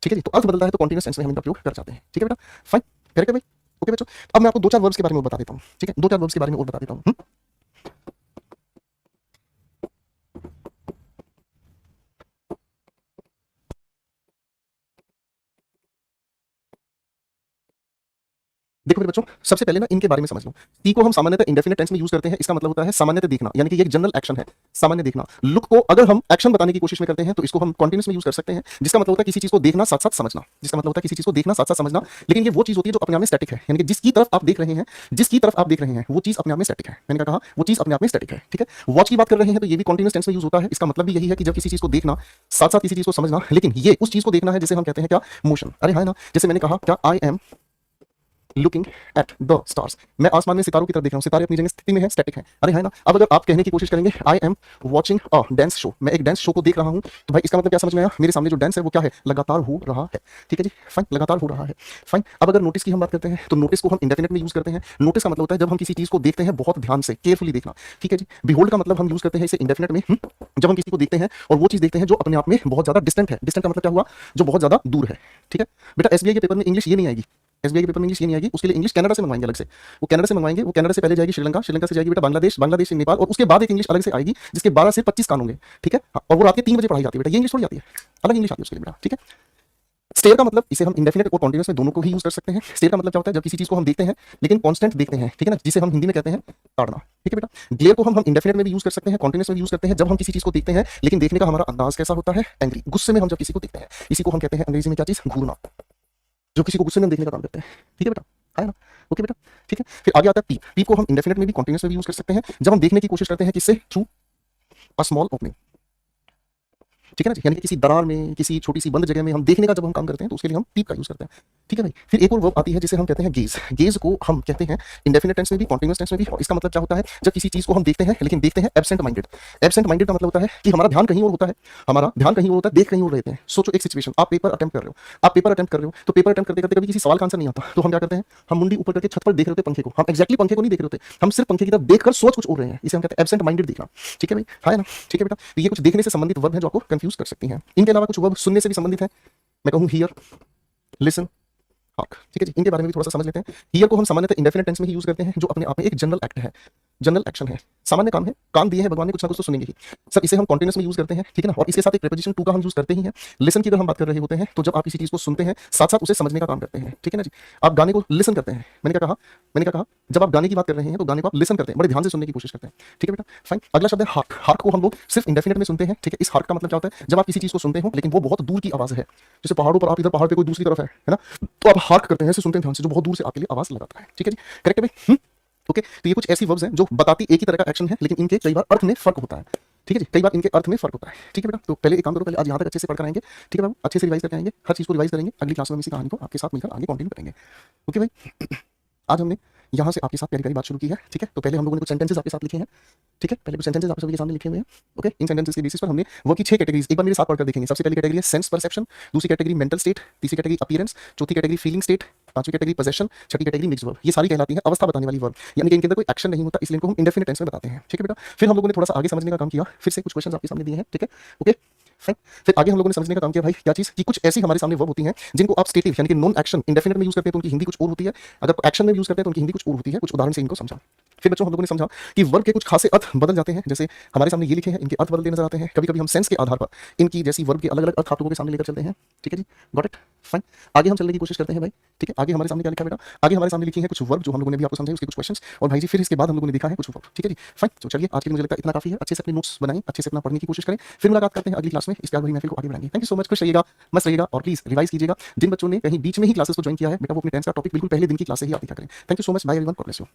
ठीक है जी। तो अर्थ बदलता है तो कॉन्टिन्यूअस टेंस में हम इनका प्रयोग कर जाते हैं, ठीक है बेटा, फाइन, करेक्ट है भाई, ओके बच्चों। अब मैं आपको दो चार वर्ब्स के बारे में और बता देता हूँ, ठीक है, दो चार वर्ब्स के बारे में और बता देता हूँ। देखो मेरे बच्चों, सबसे पहले ना इनके बारे में समझ लो। सी को हम सामान्यतः इंडेफिनिट टेंस में यूज करते हैं, इसका मतलब होता है सामान्यतः देखना, यानी कि ये एक जनरल एक्शन है, सामान्य देखना। लुक को अगर हम एक्शन बताने की कोशिश में करते हैं तो इसको हम कॉन्टिन्यूस में यूज कर सकते हैं, जिसका मतलब होता है किसी चीज को देखना साथ साथ समझना, जिसका मतलब होता है किसी चीज को देखना साथ साथ समझना। लेकिन ये वो चीज होती है जो अपने आप में स्टैटिक है, यानी कि जिसकी तरफ आप देख रहे हैं, जिसकी तरफ आप देख रहे हैं वो चीज अपने आप में स्टैटिक है। मैंने कहा वो चीज अपने आप में स्टैटिक है, ठीक है। वॉच की बात कर रहे हैं तो ये भी कॉन्टिन्यूस टेंस में यूज होता है, इसका मतलब भी यही है कि जब किसी चीज को देखना साथ साथ किसी चीज को समझना, लेकिन ये उस चीज को देखना है जिसे हम कहते हैं क्या, मोशन। अरे हाँ ना, जैसे मैंने कहा क्या, I am looking at the stars, मैं आसमान में सितारों की तरफ देख रहा हूं, सितारे अपनी जगह स्थिति में है, स्टैटिक है। अरे है ना। अब अगर आप कहने की कोशिश करेंगे I am watching a dance show, मैं एक डांस शो को देख रहा हूं, तो भाई इसका मतलब क्या समझ में आया, मेरे सामने जो डांस है वो क्या है, लगातार हो रहा है, ठीक है जी, फाइन, लगातार हो रहा है, फाइन। अब अगर नोटिस की हम बात करते हैं तो नोटिस को हम इंडेफिनिट में यूज करते हैं। नोटिस का मतलब होता है जब हम किसी चीज को देखते हैं बहुत ध्यान से, केयरफुली देखना, ठीक है जी। बिहोल्ड का मतलब हम यूज करते हैं इसे इंडेफिनिट में, जब हम किसी को देखते हैं और वो चीज देखते हैं जो अपने आप में बहुत ज्यादा डिस्टेंट है। डिस्टेंट का मतलब क्या हुआ, जो बहुत ज्यादा दूर है, ठीक है बेटा। एसबीआई के पेपर में इंग्लिश ये नहीं आएगी, एसबीआई के पेपर में इंग्लिश ये नहीं आएगी, उसके लिए इंग्लिश कनाडा से मंगवाएंगे अलग से, वो कनाडा से मंगवाएंगे, वो कनाडा से पहले जाएगी श्रीलंका, श्रीलंका से जाएगी बेटा बांग्लादेश, बांग्लादेश से नेपाल, और उसके बाद एक इंग्लिश अलग से आएगी जिसके 12 से 25 कान होंगे, ठीक है। और वो रात के 3 बजे पढ़ाई जाती है बेटा, ये इंग्लिश थोड़ी आती है, अलग इंग्लिश आती है उसके लिए बेटा, ठीक है। स्टेयर का मतलब इसे हम इंडेफिनिट और कॉन्टिन्यूअस में दोनों को ही यूज कर सकते हैं। स्टेयर का मतलब क्या होता है, जब किसी चीज को हम देखते हैं लेकिन कांस्टेंट देखते हैं, ठीक है ना, जिसे हम हिंदी में कहते हैं ताड़ना, ठीक है बेटा। ग्लेयर को हम इंडेफिनिट में भी यूज कर सकते हैं, कॉन्टिन्यूअस में भी यूज करते हैं, जब हम किसी चीज को देखते हैं लेकिन देखने का हमारा अंदाज कैसा होता है, एंग्री, गुस्से में हम जब किसी को देखते हैं, इसी को हम कहते हैं अंग्रेजी में क्या चीज, घूरना, जो किसी को गुस्से में हम देखने का काम करते हैं, ठीक है बेटा, है ना, ओके बेटा, ठीक है। फिर आगे आता है पीप, पीप को हम इंडेफिनिट में भी कॉन्टिन्यूअस में भी यूज कर सकते हैं, जब हम देखने की कोशिश करते हैं किससे, थ्रू अ स्मॉल ओपनिंग, ठीक है ना, यानी कि किसी दरार में, किसी छोटी सी बंद जगह में हम देखने का जब हम काम करते हैं तो उसके लिए हम पीप का यूज करते हैं, ठीक है भाई। फिर एक और वर्ब आती है जिसे हम कहते हैं गेज, गेज को हम कहते हैं इंडेफिनिट टेंस में भी, कॉन्टिन्यूअस टेंस में भी, और इसका मतलब क्या होता है, जब किसी चीज को हम देखते हैं लेकिन देखते हैं एब्सेंट माइंडेड। एब्सेंट माइंडेड का मतलब होता है कि हमारा ध्यान कहीं और होता है, हमारा ध्यान कहीं और होता है, देख कहीं और रहते हैं। सोचो एक सिचुएशन, आप पेपर अटेम्प्ट कर रहे हो, आप पेपर अटेम्प्ट कर रहे हो, तो पेपर अटेम्प्ट करते करते कभी किसी सवाल का आंसर नहीं आता, तो हम क्या करते हैं, हम मुंडी ऊपर करके छत पर देख रहे होते हैं पंखे को, हम एक्जैक्टली पंखे को नहीं देख रहे होते, हम सिर्फ पंखे की तरफ देखकर सोच कुछ और रहे हैं, इसे हम कहते हैं एब्सेंट माइंडेड देखना, ठीक है भाई, है ना, ठीक है बेटा। तो ये कुछ देखने से संबंधित वर्ब है जो आपको कंफ्यूज कर सकती हैं। इनके अलावा कुछ वर्ब सुनने से भी संबंधित है, मैं कहूँ हियर, लिसन, हार्क, ठीक है जी, इनके बारे में भी थोड़ा सा समझ लेते हैं। हियर को हम सामान्यतः इंडेफिनिट टेंस में ही यूज करते हैं, जो अपने आप में एक जनरल एक्ट है, जनरल एक्शन है, सामान्य काम है, काम दिए हैं भगवान ने, कुछ ना कुछ तो सुनेंगे ही सर, इसे हम कॉन्टिन्यूअस में यूज करते हैं, ठीक है ना। और इसके साथ एक प्रीपोजिशन टू का हम यूज करते ही हैं। लिसन की अगर हम बात कर रहे होते हैं तो जब आप किसी चीज को सुनते हैं साथ साथ उसे समझने का काम करते हैं, ठीक है ना जी। आप गाने को लिसन करते हैं, मैंने क्या कहा, मैंने क्या कहा, जब आप गाने की बात कर रहे हैं तो गाने को आप लिसन करते हैं, बड़े ध्यान से सुनने की कोशिश करते हैं, ठीक है बेटा, फाइन। अगला शब्द है हार्क, हार्क को हम लोग सिर्फ इंडेफिनिट में सुनते हैं, ठीक है। इस हार्क का मतलब क्या होता है, जब आप किसी चीज को सुनते हो लेकिन वो बहुत दूर की आवाज है, जैसे पहाड़ों पर आप इधर पहाड़ पे कोई दूसरी तरफ है ना, तो आप हार्क करते हैं, ऐसे सुनते हैं ध्यान से, जो बहुत दूर से आपके लिए आवाज लगाता है, ठीक है जी, करेक्ट है भाई, ओके। तो ये कुछ ऐसी वर्ब्स हैं जो बताती एक ही तरह का एक्शन है, लेकिन इनके कई बार अर्थ में फर्क होता है, ठीक है जी, कई बार इनके अर्थ में फर्क होता है, ठीक है बेटा। तो पहले एक काम करो, पहले आज यहाँ तक अच्छे से पढ़कर आएंगे, ठीक है बाबू, अच्छे से रिवाइज करके आएंगे, हर चीज को रिवाइज करेंगे, अगली क्लास में हम इसी कहानी को आपके साथ मिलकर आगे कंटिन्यू करेंगे, ओके भाई। आज हमने यहाँ से आपके साथ प्यारी प्यारी बात शुरू की है, ठीक है। तो पहले हम लोगों ने कुछ सेंटेंसेस आपके साथ लिखे हैं, ठीक है, पहले कुछ सेंटेंसेस आप सभी के सामने लिखे हुए हैं, ओके। इन सेंटेंसेस के बेसिस पर हमने वो की 6 कैटेगरीज एक बार मेरे साथ पढ़कर देखेंगे। सबसे पहली कैटेगरी है सेंस परसेप्शन, दूसरी कैटेगरी मेंटल स्टेट, तीसरी कैटेगरी अपीयरेंस, चौथी कैटेगरी फीलिंग स्टेट, पांचवी कैटेगरी पोजेशन, छठी कैटेगरी मिक्स्ड वर्ब। ये सारी कहलाती है अवस्था बताने वाली वर्ब, यानी कि इनके अंदर कोई एक्शन नहीं होता, इसलिए इनको हम इंडेफिनिट टेंस में बताते हैं, ठीक है बेटा। फिर हम लोगों ने थोड़ा सा आगे समझने का काम किया, फिर से कुछ क्वेश्चन आपके सामने दिए हैं, ठीक है, ओके फाइन। फिर आगे हम लोगों ने समझने का काम किया भाई क्या चीज, कि कुछ ऐसी हमारे सामने वर्ब होती हैं जिनको आप स्टेटिव यानी कि नॉन एक्शन इंडेफिनिट में यूज करते हैं तो उनकी हिंदी कुछ और होती है, अगर एक्शन में यूज करते हैं तो उनकी हिंदी कुछ और होती है। कुछ उदाहरण से इनको समझा। फिर बच्चों हम लोगों ने समझा कि वर्ब के कुछ खासे अर्थ बदल जाते हैं, जैसे हमारे सामने ये लिखे हैं, इनके अर्थ बदलते नजर आते हैं। कभी कभी हम सेंस के आधार पर इनकी जैसी वर्ब के अलग अलग अर्थ आप लोगों के सामने लेकर चलते हैं, ठीक है जी, गॉट इट, फाइन। आगे हम चलने की कोशिश करते हैं भाई, ठीक है। आगे हमारे सामने क्या लिखा है बेटा, आगे हमारे सामने लिखी है कुछ वर्ब जो हम लोगों ने भी आपको समझाई, उसके कुछ क्वेश्चंस, और भाई जी फिर इसके बाद हम लोगों ने देखा है कुछ वर्ब, ठीक है जी, फाइन। तो चलिए आज के लिए मुझे लगता है इतना काफी है, अच्छे से अपने नोट्स बनाएं, अच्छे से अपना पढ़ने की कोशिश करें, फिर मुलाकात करते हैं अगली क्लास में, इसके बाद वही महफिल को आगे बढ़ाएंगे। थैंक यू सो मच, खुश रहिएगा, मस्त रहिएगा, और प्लीज रिवाइज कीजिएगा। जिन बच्चों ने कहीं बीच में ही क्लासेस को ज्वाइन किया है बेटा, वो अपने टेंस का टॉपिक बिल्कुल पहले दिन की क्लास से ही आप देखा करें। Thank you so much, bye everyone, God bless you.